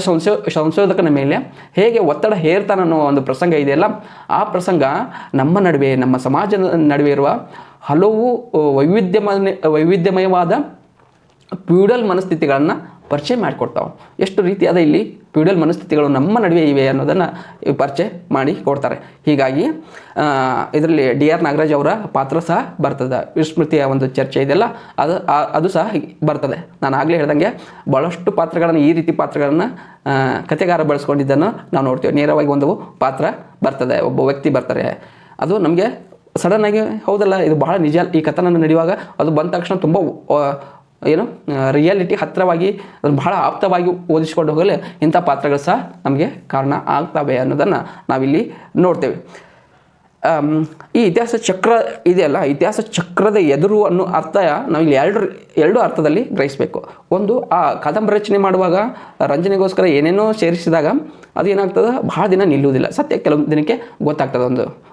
ಸಂಶೋಧಕನ ಮೇಲೆ ಹೇಗೆ ಒತ್ತಡ ಹೇರ್ತಾನನ್ನೋ ಒಂದು ಪ್ರಸಂಗ ಇದೆಯಲ್ಲ, ಆ ಪ್ರಸಂಗ ನಮ್ಮ ನಡುವೆ, ನಮ್ಮ ಸಮಾಜದ ನಡುವೆ ಇರುವ ಹಲವು ವೈವಿಧ್ಯಮಯವಾದ ಫ್ಯೂಡಲ್ ಮನಸ್ಥಿತಿಗಳನ್ನು ಪರಿಚಯ ಮಾಡಿಕೊಡ್ತಾವೆ. ಎಷ್ಟು ರೀತಿಯಾದ ಇಲ್ಲಿ ಫ್ಯೂಡಲ್ ಮನಸ್ಥಿತಿಗಳು ನಮ್ಮ ನಡುವೆ ಇವೆ ಅನ್ನೋದನ್ನು ಪರಿಚಯ ಮಾಡಿ ಕೊಡ್ತಾರೆ. ಹೀಗಾಗಿ ಇದರಲ್ಲಿ DR ನಾಗರಾಜ್ ಅವರ ಪಾತ್ರ ಸಹ ಬರ್ತದೆ. ವಿಸ್ಮೃತಿಯ ಒಂದು ಚರ್ಚೆ ಇದೆಯಲ್ಲ, ಅದು ಸಹ ಬರ್ತದೆ. ನಾನು ಆಗಲೇ ಹೇಳ್ದಂಗೆ ಭಾಳಷ್ಟು ಪಾತ್ರಗಳನ್ನು, ಈ ರೀತಿ ಪಾತ್ರಗಳನ್ನು ಕಥೆಗಾರ ಬಳಸ್ಕೊಂಡಿದ್ದನ್ನು ನಾವು ನೋಡ್ತೀವಿ. ನೇರವಾಗಿ ಒಂದು ಪಾತ್ರ ಬರ್ತದೆ, ಒಬ್ಬ ವ್ಯಕ್ತಿ ಬರ್ತಾರೆ, ಅದು ನಮಗೆ ಸಡನ್ನಾಗಿ ಹೌದಲ್ಲ ಇದು ಬಹಳ ನಿಜ, ಈ ಕಥನ ನಡೆಯುವಾಗ ಅದು ಬಂದ ತಕ್ಷಣ ತುಂಬ ರಿಯಾಲಿಟಿ ಹತ್ತಿರವಾಗಿ ಅದನ್ನು ಬಹಳ ಆಪ್ತವಾಗಿ ಓದಿಸ್ಕೊಂಡು ಹೋಗಲು ಇಂಥ ಪಾತ್ರಗಳು ಸಹ ನಮಗೆ ಕಾರಣ ಆಗ್ತವೆ ಅನ್ನೋದನ್ನು ನಾವಿಲ್ಲಿ ನೋಡ್ತೇವೆ. ಈ ಇತಿಹಾಸ ಚಕ್ರ ಇದೆಯಲ್ಲ, ಇತಿಹಾಸ ಚಕ್ರದ ಎದುರು ಅನ್ನೋ ಅರ್ಥ ನಾವಿಲ್ಲಿ ಎರಡು ಅರ್ಥದಲ್ಲಿ ಗ್ರಹಿಸಬೇಕು. ಒಂದು, ಆ ಕಾದಂಬರಿ ರಚನೆ ಮಾಡುವಾಗ ರಂಜನೆಗೋಸ್ಕರ ಏನೇನೋ ಸೇರಿಸಿದಾಗ ಅದು ಏನಾಗ್ತದೆ, ಬಹಳ ದಿನ ನಿಲ್ಲುವುದಿಲ್ಲ. ಸತ್ಯ ಕೆಲವು ದಿನಕ್ಕೆ ಗೊತ್ತಾಗ್ತದೆ.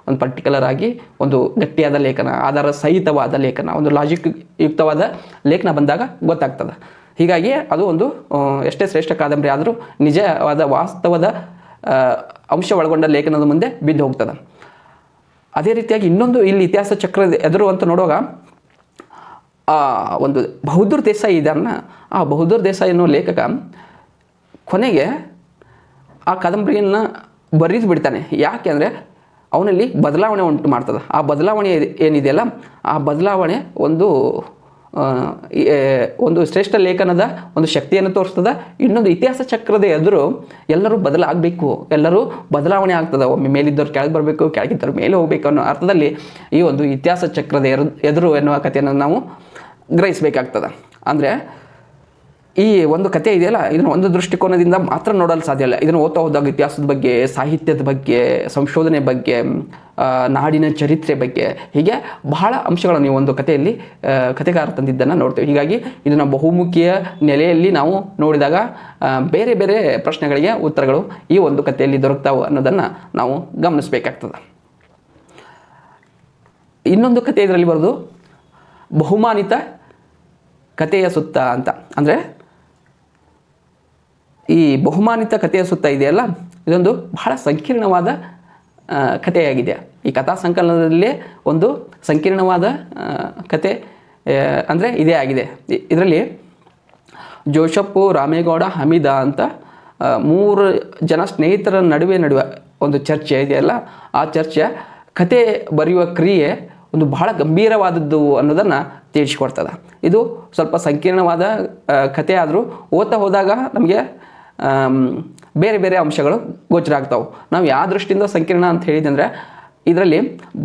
ಒಂದು ಪರ್ಟಿಕ್ಯುಲರ್ ಆಗಿ ಒಂದು ಗಟ್ಟಿಯಾದ ಲೇಖನ, ಆಧಾರ ಸಹಿತವಾದ ಲೇಖನ, ಒಂದು ಲಾಜಿಕ್ ಯುಕ್ತವಾದ ಲೇಖನ ಬಂದಾಗ ಗೊತ್ತಾಗ್ತದೆ. ಹೀಗಾಗಿ ಅದು ಒಂದು ಎಷ್ಟೇ ಶ್ರೇಷ್ಠ ಕಾದಂಬರಿ ಆದರೂ ನಿಜವಾದ ವಾಸ್ತವದ ಅಂಶ ಒಳಗೊಂಡ ಲೇಖನದ ಮುಂದೆ ಬಿದ್ದು ಹೋಗ್ತದೆ. ಅದೇ ರೀತಿಯಾಗಿ ಇನ್ನೊಂದು ಇಲ್ಲಿ ಇತಿಹಾಸ ಚಕ್ರದ ಎದುರು ಅಂತ ನೋಡುವಾಗ ಒಂದು ಬಹದ್ದೂರ್ ದೇಸಾಯಿ ಇದನ್ನು, ಆ ಬಹದ್ದೂರ್ ದೇಸಾಯಿ ಅನ್ನೋ ಲೇಖಕ ಕೊನೆಗೆ ಆ ಕಾದಂಬರಿಯನ್ನು ಬರೆದು ಬಿಡ್ತಾನೆ. ಯಾಕೆ ಅಂದರೆ ಅವನಲ್ಲಿ ಬದಲಾವಣೆ ಉಂಟು ಮಾಡ್ತದೆ. ಆ ಬದಲಾವಣೆ ಏನಿದೆಯಲ್ಲ, ಆ ಬದಲಾವಣೆ ಒಂದು ಶ್ರೇಷ್ಠ ಲೇಖನದ ಒಂದು ಶಕ್ತಿಯನ್ನು ತೋರಿಸ್ತದೆ. ಇನ್ನೊಂದು, ಇತಿಹಾಸ ಚಕ್ರದ ಎದುರು ಎಲ್ಲರೂ ಬದಲಾಗಬೇಕು, ಎಲ್ಲರೂ ಬದಲಾವಣೆ ಆಗ್ತದೆ. ಒಮ್ಮೆ ಮೇಲಿದ್ದವ್ರು ಕೆಳಗೆ ಬರಬೇಕು, ಕೆಳಗಿದ್ದವ್ರು ಮೇಲೆ ಹೋಗಬೇಕು ಅನ್ನೋ ಅರ್ಥದಲ್ಲಿ ಈ ಒಂದು ಇತಿಹಾಸ ಚಕ್ರದ ಎದುರು ಎನ್ನುವ ಕಥೆಯನ್ನು ನಾವು ಗ್ರಹಿಸಬೇಕಾಗ್ತದೆ. ಅಂದರೆ ಈ ಒಂದು ಕಥೆ ಇದೆಯಲ್ಲ, ಇದನ್ನು ಒಂದು ದೃಷ್ಟಿಕೋನದಿಂದ ಮಾತ್ರ ನೋಡಲು ಸಾಧ್ಯ ಇಲ್ಲ. ಇದನ್ನು ಓದ್ತಾ ಹೋದಾಗ ಇತಿಹಾಸದ ಬಗ್ಗೆ, ಸಾಹಿತ್ಯದ ಬಗ್ಗೆ, ಸಂಶೋಧನೆ ಬಗ್ಗೆ, ನಾಡಿನ ಚರಿತ್ರೆ ಬಗ್ಗೆ, ಹೀಗೆ ಬಹಳ ಅಂಶಗಳನ್ನು ನೀವು ಒಂದು ಕಥೆಯಲ್ಲಿ ಕಥೆಗಾರ ತಂದಿದ್ದನ್ನು ನೋಡ್ತೇವೆ. ಹೀಗಾಗಿ ಇದನ್ನು ಬಹುಮುಖಿಯ ನೆಲೆಯಲ್ಲಿ ನಾವು ನೋಡಿದಾಗ ಬೇರೆ ಬೇರೆ ಪ್ರಶ್ನೆಗಳಿಗೆ ಉತ್ತರಗಳು ಈ ಒಂದು ಕಥೆಯಲ್ಲಿ ದೊರಕ್ತಾವೆ ಅನ್ನೋದನ್ನು ನಾವು ಗಮನಿಸಬೇಕಾಗ್ತದೆ. ಇನ್ನೊಂದು ಕಥೆ ಇದರಲ್ಲಿ ಬರೋದು ಬಹುಮಾನಿತ ಕಥೆಯ ಸುತ್ತ ಅಂತ. ಅಂದರೆ ಈ ಬಹುಮಾನಿತ ಕಥೆಯ ಸುತ್ತ ಇದೆಯಲ್ಲ, ಇದೊಂದು ಬಹಳ ಸಂಕೀರ್ಣವಾದ ಕಥೆಯಾಗಿದೆ. ಈ ಕಥಾ ಸಂಕಲನದಲ್ಲೇ ಒಂದು ಸಂಕೀರ್ಣವಾದ ಕತೆ ಅಂದರೆ ಇದೇ ಆಗಿದೆ. ಇದರಲ್ಲಿ ಜೋಸೆಫ್, ರಾಮೇಗೌಡ, ಹಮೀದ ಅಂತ 3 ಜನ ಸ್ನೇಹಿತರ ನಡುವೆ ಒಂದು ಚರ್ಚೆ ಇದೆಯಲ್ಲ, ಆ ಚರ್ಚೆ ಕತೆ ಬರೆಯುವ ಕ್ರಿಯೆ ಒಂದು ಬಹಳ ಗಂಭೀರವಾದದ್ದು ಅನ್ನೋದನ್ನು ತಿಳಿಸ್ಕೊಡ್ತದೆ. ಇದು ಸ್ವಲ್ಪ ಸಂಕೀರ್ಣವಾದ ಕಥೆ ಆದರೂ ಓದ್ತಾ ಹೋದಾಗ ನಮಗೆ ಬೇರೆ ಬೇರೆ ಅಂಶಗಳು ಗೋಚರ ಆಗ್ತಾವೆ. ನಾವು ಯಾವ ದೃಷ್ಟಿಯಿಂದ ಸಂಕೀರ್ಣ ಅಂತ ಹೇಳಿದಂದರೆ, ಇದರಲ್ಲಿ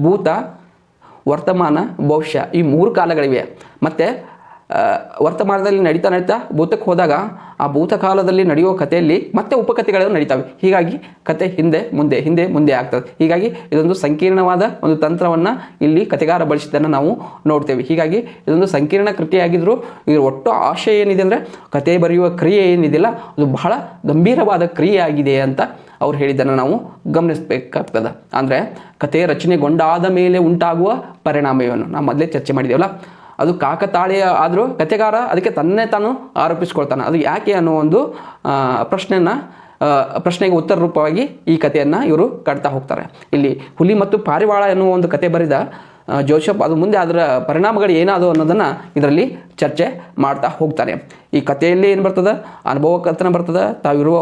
ಭೂತ, ವರ್ತಮಾನ, ಭವಿಷ್ಯ ಈ 3 ಕಾಲಗಳಿವೆ. ಮತ್ತು ವರ್ತಮಾನದಲ್ಲಿ ನಡೀತಾ ಭೂತಕ್ಕೆ ಹೋದಾಗ ಆ ಭೂತಕಾಲದಲ್ಲಿ ನಡೆಯುವ ಕಥೆಯಲ್ಲಿ ಮತ್ತೆ ಉಪಕಥೆಗಳು ನಡೀತವೆ. ಹೀಗಾಗಿ ಕತೆ ಹಿಂದೆ ಮುಂದೆ ಆಗ್ತದೆ. ಹೀಗಾಗಿ ಇದೊಂದು ಸಂಕೀರ್ಣವಾದ ಒಂದು ತಂತ್ರವನ್ನು ಇಲ್ಲಿ ಕಥೆಗಾರ ಬಳಸಿದ್ದನ್ನು ನಾವು ನೋಡ್ತೇವೆ. ಹೀಗಾಗಿ ಇದೊಂದು ಸಂಕೀರ್ಣ ಕೃತಿಯಾಗಿದ್ದರೂ ಇದರ ಒಟ್ಟು ಆಶಯ ಏನಿದೆ ಅಂದರೆ, ಕತೆ ಬರೆಯುವ ಕ್ರಿಯೆ ಏನಿದೆಯಲ್ಲ ಅದು ಬಹಳ ಗಂಭೀರವಾದ ಕ್ರಿಯೆ ಆಗಿದೆ ಅಂತ ಅವ್ರು ಹೇಳಿದ್ದನ್ನು ನಾವು ಗಮನಿಸಬೇಕಾಗ್ತದೆ. ಅಂದರೆ ಕತೆ ರಚನೆಗೊಂಡಾದ ಮೇಲೆ ಉಂಟಾಗುವ ಪರಿಣಾಮವನ್ನು ನಾವು ಮೊದಲೇ ಚರ್ಚೆ ಮಾಡಿದ್ದೇವಲ್ಲ, ಅದು ಕಾಕತಾಳೀಯ ಆದರೂ ಕಥೆಗಾರ ಅದಕ್ಕೆ ತನ್ನೇ ತಾನು ಆರೋಪಿಸ್ಕೊಳ್ತಾನೆ. ಅದು ಯಾಕೆ ಅನ್ನೋ ಒಂದು ಪ್ರಶ್ನೆಗೆ ಉತ್ತರ ರೂಪವಾಗಿ ಈ ಕಥೆಯನ್ನು ಇವರು ಕಟ್ತಾ ಹೋಗ್ತಾರೆ. ಇಲ್ಲಿ ಹುಲಿ ಮತ್ತು ಪಾರಿವಾಳ ಎನ್ನುವ ಒಂದು ಕತೆ ಬರೆದ ಜೋಸೆಫ್ ಅದು ಮುಂದೆ ಅದರ ಪರಿಣಾಮಗಳು ಏನಾದವು ಅನ್ನೋದನ್ನು ಇದರಲ್ಲಿ ಚರ್ಚೆ ಮಾಡ್ತಾ ಹೋಗ್ತಾನೆ. ಈ ಕಥೆಯಲ್ಲಿ ಏನು ಬರ್ತದೆ, ಅನುಭವ ಕಥನ ಬರ್ತದೆ, ತಾವಿರುವ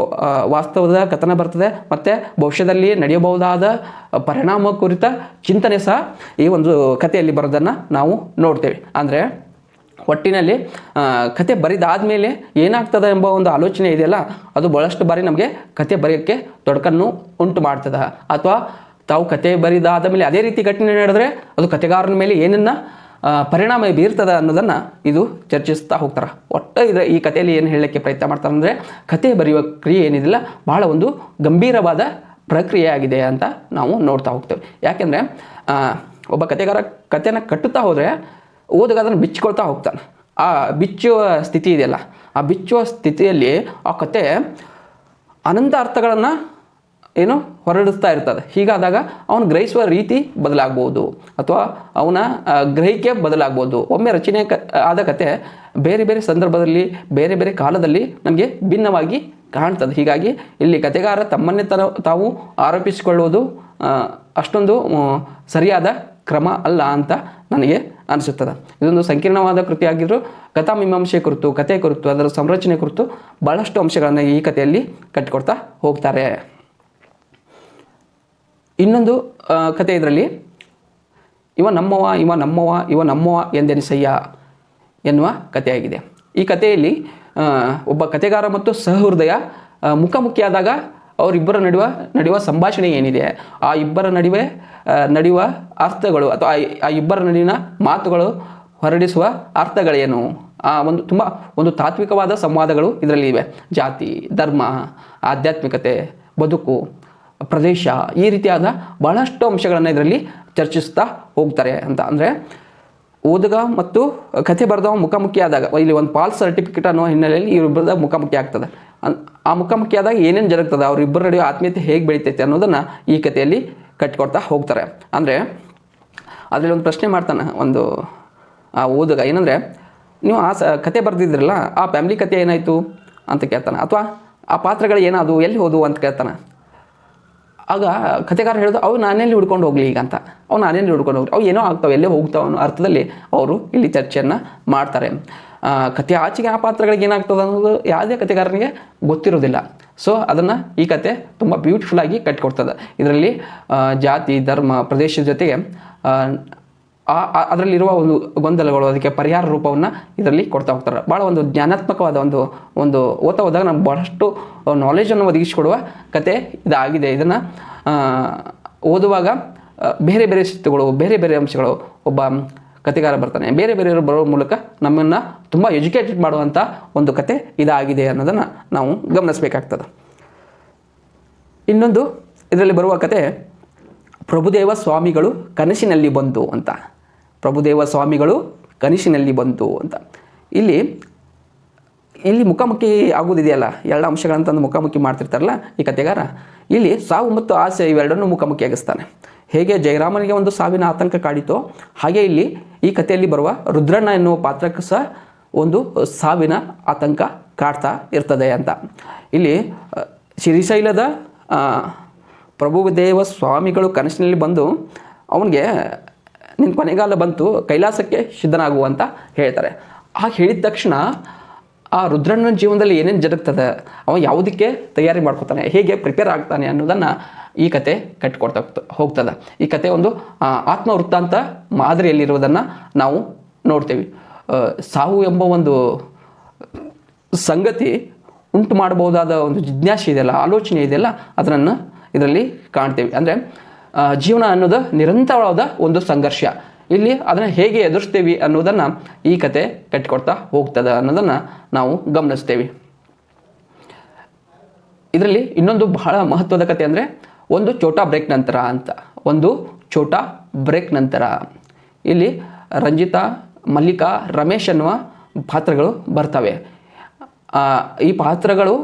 ವಾಸ್ತವದ ಕಥನ ಬರ್ತದೆ, ಮತ್ತು ಭವಿಷ್ಯದಲ್ಲಿ ನಡೆಯಬಹುದಾದ ಪರಿಣಾಮ ಕುರಿತ ಚಿಂತನೆ ಸಹ ಈ ಒಂದು ಕಥೆಯಲ್ಲಿ ಬರೋದನ್ನು ನಾವು ನೋಡ್ತೇವೆ. ಅಂದರೆ ಒಟ್ಟಿನಲ್ಲಿ ಕತೆ ಬರೆದಾದ್ಮೇಲೆ ಏನಾಗ್ತದೆ ಎಂಬ ಒಂದು ಆಲೋಚನೆ ಇದೆಯಲ್ಲ, ಅದು ಭಾಳಷ್ಟು ಬಾರಿ ನಮಗೆ ಕತೆ ಬರೆಯೋಕ್ಕೆ ತೊಡಕನ್ನು ಉಂಟು ಮಾಡ್ತದೆ. ಅಥವಾ ತಾವು ಕತೆ ಬರೆದಾದ ಮೇಲೆ ಅದೇ ರೀತಿ ಘಟನೆ ನಡೆದರೆ ಅದು ಕತೆಗಾರನ ಮೇಲೆ ಏನನ್ನ ಪರಿಣಾಮ ಬೀರ್ತದೆ ಅನ್ನೋದನ್ನು ಇದು ಚರ್ಚಿಸ್ತಾ ಹೋಗ್ತಾರೆ. ಒಟ್ಟು ಈ ಕಥೆಯಲ್ಲಿ ಏನು ಹೇಳಲಿಕ್ಕೆ ಪ್ರಯತ್ನ ಮಾಡ್ತಾರೆ ಅಂದರೆ, ಕತೆ ಬರೆಯುವ ಕ್ರಿಯೆ ಏನಿದಿಲ್ಲ ಭಾಳ ಒಂದು ಗಂಭೀರವಾದ ಪ್ರಕ್ರಿಯೆ ಆಗಿದೆ ಅಂತ ನಾವು ನೋಡ್ತಾ ಹೋಗ್ತೇವೆ. ಯಾಕೆಂದರೆ ಒಬ್ಬ ಕತೆಗಾರ ಕತೆನ ಕಟ್ಟುತ್ತಾ ಹೋದರೆ ಓದುಗ ಅದನ್ನು ಬಿಚ್ಕೊಳ್ತಾ ಹೋಗ್ತಾನೆ. ಆ ಬಿಚ್ಚುವ ಸ್ಥಿತಿ ಇದೆಯಲ್ಲ, ಆ ಬಿಚ್ಚುವ ಸ್ಥಿತಿಯಲ್ಲಿ ಆ ಕತೆ ಅನಂತ ಅರ್ಥಗಳನ್ನು ಏನು ಹೊರಡಿಸ್ತಾ ಇರ್ತದೆ. ಹೀಗಾದಾಗ ಅವನು ಗ್ರಹಿಸುವ ರೀತಿ ಬದಲಾಗ್ಬೋದು ಅಥವಾ ಅವನ ಗ್ರಹಿಕೆ ಬದಲಾಗ್ಬೋದು. ಒಮ್ಮೆ ರಚನೆ ಆದ ಕತೆ ಬೇರೆ ಬೇರೆ ಸಂದರ್ಭದಲ್ಲಿ ಬೇರೆ ಬೇರೆ ಕಾಲದಲ್ಲಿ ನಮಗೆ ಭಿನ್ನವಾಗಿ ಕಾಣ್ತದೆ. ಹೀಗಾಗಿ ಇಲ್ಲಿ ಕತೆಗಾರ ತಮ್ಮನ್ನೇ ತಾವು ಆರೋಪಿಸಿಕೊಳ್ಳುವುದು ಅಷ್ಟೊಂದು ಸರಿಯಾದ ಕ್ರಮ ಅಲ್ಲ ಅಂತ ನನಗೆ ಅನಿಸುತ್ತದೆ. ಇದೊಂದು ಸಂಕೀರ್ಣವಾದ ಕೃತಿಯಾಗಿದ್ದರೂ ಕಥಾಮೀಮಾಂಸೆ ಕುರಿತು, ಕತೆ ಕುರಿತು, ಅದರ ಸಂರಚನೆ ಕುರಿತು ಭಾಳಷ್ಟು ಅಂಶಗಳನ್ನು ಈ ಕಥೆಯಲ್ಲಿ ಕಟ್ಟಿಕೊಡ್ತಾ ಹೋಗ್ತಾರೆ. ಇನ್ನೊಂದು ಕತೆ ಇದರಲ್ಲಿ ಇವ ನಮ್ಮವ ಎಂದೆನಿಸಯ್ಯ ಎನ್ನುವ ಕಥೆಯಾಗಿದೆ. ಈ ಕಥೆಯಲ್ಲಿ ಒಬ್ಬ ಕತೆಗಾರ ಮತ್ತು ಸಹೃದಯ ಮುಖಾಮುಖಿಯಾದಾಗ ಅವರಿಬ್ಬರ ನಡೆಯುವ ಸಂಭಾಷಣೆ ಏನಿದೆ, ಆ ಇಬ್ಬರ ನಡುವೆ ನಡೆಯುವ ಅರ್ಥಗಳು ಅಥವಾ ಆ ಇಬ್ಬರ ನಡುವಿನ ಮಾತುಗಳು ಹೊರಡಿಸುವ ಅರ್ಥಗಳೇನು, ತುಂಬ ಒಂದು ತಾತ್ವಿಕವಾದ ಸಂವಾದಗಳು ಇದರಲ್ಲಿ ಇವೆ. ಜಾತಿ, ಧರ್ಮ, ಆಧ್ಯಾತ್ಮಿಕತೆ, ಬದುಕು, ಪ್ರದೇಶ, ಈ ರೀತಿಯಾದ ಬಹಳಷ್ಟು ಅಂಶಗಳನ್ನು ಇದರಲ್ಲಿ ಚರ್ಚಿಸ್ತಾ ಹೋಗ್ತಾರೆ ಅಂತ. ಅಂದರೆ ಓದುಗ ಮತ್ತು ಕಥೆ ಬರೆದವ ಮುಖಾಮುಖಿ ಆದಾಗ ಇಲ್ಲಿ ಒಂದು ಫಾಲ್ಸ್ ಸರ್ಟಿಫಿಕೇಟ್ ಅನ್ನೋ ಹಿನ್ನೆಲೆಯಲ್ಲಿ ಇವರಿಬ್ಬರದ ಮುಖಾಮುಖಿ ಆಗ್ತದೆ. ಆ ಮುಖಾಮುಖಿ ಆದಾಗ ಏನೇನು ಜರುಗ್ತದೆ, ಅವರಿಬ್ಬರ ನಡುವೆ ಆತ್ಮೀಯತೆ ಹೇಗೆ ಬೆಳೀತೈತೆ ಅನ್ನೋದನ್ನು ಈ ಕಥೆಯಲ್ಲಿ ಕಟ್ಟಿಕೊಡ್ತಾ ಹೋಗ್ತಾರೆ. ಅಂದರೆ ಅದರಲ್ಲಿ ಒಂದು ಪ್ರಶ್ನೆ ಮಾಡ್ತಾನೆ ಒಂದು ಆ ಓದುಗ, ಏನಂದರೆ ನೀವು ಕತೆ ಬರೆದಿದ್ರಲ್ಲ ಆ ಫ್ಯಾಮಿಲಿ ಕತೆ ಏನಾಯಿತು ಅಂತ ಕೇಳ್ತಾನೆ. ಅಥವಾ ಆ ಪಾತ್ರಗಳು ಏನಾದವು, ಎಲ್ಲಿ ಹೋದವು ಅಂತ ಕೇಳ್ತಾನೆ. ಆಗ ಕತೆಗಾರ ಹೇಳೋದು, ಅವು ನಾನೆಲ್ಲಿ ಹುಡ್ಕೊಂಡು ಹೋಗಲಿ ಈಗ ಅಂತ, ನಾನೆಲ್ಲಿ ಹುಡ್ಕೊಂಡು ಹೋಗ್ಲಿ, ಅವು ಏನೋ ಆಗ್ತಾವೆ, ಎಲ್ಲೇ ಹೋಗ್ತಾವೆ ಅನ್ನೋ ಅರ್ಥದಲ್ಲಿ ಅವರು ಇಲ್ಲಿ ಚರ್ಚೆಯನ್ನು ಮಾಡ್ತಾರೆ. ಕತೆ ಆಚೆಗೆ ಆ ಪಾತ್ರಗಳಿಗೆ ಏನಾಗ್ತದೆ ಅನ್ನೋದು ಯಾವುದೇ ಕತೆಗಾರನಿಗೆ ಗೊತ್ತಿರೋದಿಲ್ಲ. ಸೊ ಅದನ್ನು ಈ ಕತೆ ತುಂಬ ಬ್ಯೂಟಿಫುಲ್ಲಾಗಿ ಕಟ್ಟಿಕೊಡ್ತದೆ. ಇದರಲ್ಲಿ ಜಾತಿ, ಧರ್ಮ, ಪ್ರದೇಶದ ಜೊತೆಗೆ ಅದರಲ್ಲಿರುವ ಒಂದು ಗೊಂದಲಗಳು, ಅದಕ್ಕೆ ಪರಿಹಾರ ರೂಪವನ್ನು ಇದರಲ್ಲಿ ಕೊಡ್ತಾ ಹೋಗ್ತಾರೆ. ಭಾಳ ಒಂದು ಜ್ಞಾನಾತ್ಮಕವಾದ ಒಂದು ಓದ್ತಾ ಹೋದಾಗ ನಮ್ಗೆ ಭಾಳಷ್ಟು ನಾಲೆಜನ್ನು ಒದಗಿಸಿಕೊಡುವ ಕತೆ ಇದಾಗಿದೆ. ಇದನ್ನು ಓದುವಾಗ ಬೇರೆ ಬೇರೆ ಸ್ಥಿತಿಗಳು, ಬೇರೆ ಬೇರೆ ಅಂಶಗಳು, ಒಬ್ಬ ಕತೆಗಾರ ಬರ್ತಾನೆ, ಬೇರೆ ಬೇರೆಯವರು ಬರೋ ಮೂಲಕ ನಮ್ಮನ್ನು ತುಂಬ ಎಜುಕೇಟೆಡ್ ಮಾಡುವಂಥ ಒಂದು ಕತೆ ಇದಾಗಿದೆ ಅನ್ನೋದನ್ನು ನಾವು ಗಮನಿಸಬೇಕಾಗ್ತದೆ. ಇನ್ನೊಂದು ಇದರಲ್ಲಿ ಬರುವ ಕತೆ ಪ್ರಭುದೇವ ಸ್ವಾಮಿಗಳು ಕನಸಿನಲ್ಲಿ ಬಂತು ಅಂತ. ಪ್ರಭುದೇವ ಸ್ವಾಮಿಗಳು ಕನಸಿನಲ್ಲಿ ಬಂತು ಅಂತ. ಇಲ್ಲಿ ಮುಖಾಮುಖಿ ಆಗೋದಿದೆಯಲ್ಲ, ಎಲ್ಲ ಅಂಶಗಳಂತಂದು ಮುಖಾಮುಖಿ ಮಾಡ್ತಿರ್ತಾರಲ್ಲ ಈ ಕತೆಗಾರ, ಇಲ್ಲಿ ಸಾವು ಮತ್ತು ಆಸೆ ಇವೆರಡನ್ನೂ ಮುಖಾಮುಖಿಯಾಗಿಸ್ತಾನೆ. ಹೇಗೆ ಜಯರಾಮನಿಗೆ ಒಂದು ಸಾವಿನ ಆತಂಕ ಕಾಡಿತೋ ಹಾಗೆ ಇಲ್ಲಿ ಈ ಕಥೆಯಲ್ಲಿ ಬರುವ ರುದ್ರಣ್ಣ ಎನ್ನುವ ಪಾತ್ರಕ್ಕೆ ಸಹ ಒಂದು ಸಾವಿನ ಆತಂಕ ಕಾಡ್ತಾ ಇರ್ತದೆ ಅಂತ. ಇಲ್ಲಿ ಶ್ರೀಶೈಲದ ಪ್ರಭುದೇವ ಸ್ವಾಮಿಗಳು ಕನಸಿನಲ್ಲಿ ಬಂದು ಅವನಿಗೆ ನಿನ್ನ ಕೊನೆಗಾಲ ಬಂತು, ಕೈಲಾಸಕ್ಕೆ ಸಿದ್ಧನಾಗುವ ಅಂತ ಹೇಳ್ತಾರೆ. ಹಾಗೆ ಹೇಳಿದ ತಕ್ಷಣ ಆ ರುದ್ರಣ್ಣನ ಜೀವನದಲ್ಲಿ ಏನೇನು ಜರುಗ್ತದೆ, ಅವ ಯಾವುದಕ್ಕೆ ತಯಾರಿ ಮಾಡ್ಕೊತಾನೆ, ಹೇಗೆ ಪ್ರಿಪೇರ್ ಆಗ್ತಾನೆ ಅನ್ನೋದನ್ನು ಈ ಕತೆ ಕಟ್ಟಿಕೊಡ್ತಾ ಹೋಗ್ತದೆ. ಈ ಕತೆ ಒಂದು ಆತ್ಮವೃತ್ತಾಂತ ಮಾದರಿಯಲ್ಲಿರುವುದನ್ನು ನಾವು ನೋಡ್ತೇವೆ. ಸಾವು ಎಂಬ ಒಂದು ಸಂಗತಿ ಉಂಟು ಮಾಡಬಹುದಾದ ಒಂದು ಜಿಜ್ಞಾಸೆ ಇದೆಯಲ್ಲ, ಆಲೋಚನೆ ಇದೆಯಲ್ಲ, ಅದನ್ನು ಇದರಲ್ಲಿ ಕಾಣ್ತೇವೆ. ಅಂದರೆ ಜೀವನ ಅನ್ನೋದು ನಿರಂತರವಾದ ಒಂದು ಸಂಘರ್ಷ. ಇಲ್ಲಿ ಅದನ್ನು ಹೇಗೆ ಎದುರಿಸ್ತೇವೆ ಅನ್ನೋದನ್ನು ಈ ಕತೆ ಕಟ್ಟಿಕೊಡ್ತಾ ಹೋಗ್ತದೆ ಅನ್ನೋದನ್ನು ನಾವು ಗಮನಿಸ್ತೇವೆ. ಇದರಲ್ಲಿ ಇನ್ನೊಂದು ಬಹಳ ಮಹತ್ವದ ಕತೆ ಅಂದರೆ ಒಂದು ಛೋಟಾ ಬ್ರೇಕ್ ನಂತರ ಅಂತ. ಒಂದು ಛೋಟಾ ಬ್ರೇಕ್ ನಂತರ ಇಲ್ಲಿ ರಂಜಿತಾ, ಮಲ್ಲಿಕಾ, ರಮೇಶ್ ಅನ್ನುವ ಪಾತ್ರಗಳು ಬರ್ತವೆ. ಈ ಪಾತ್ರಗಳು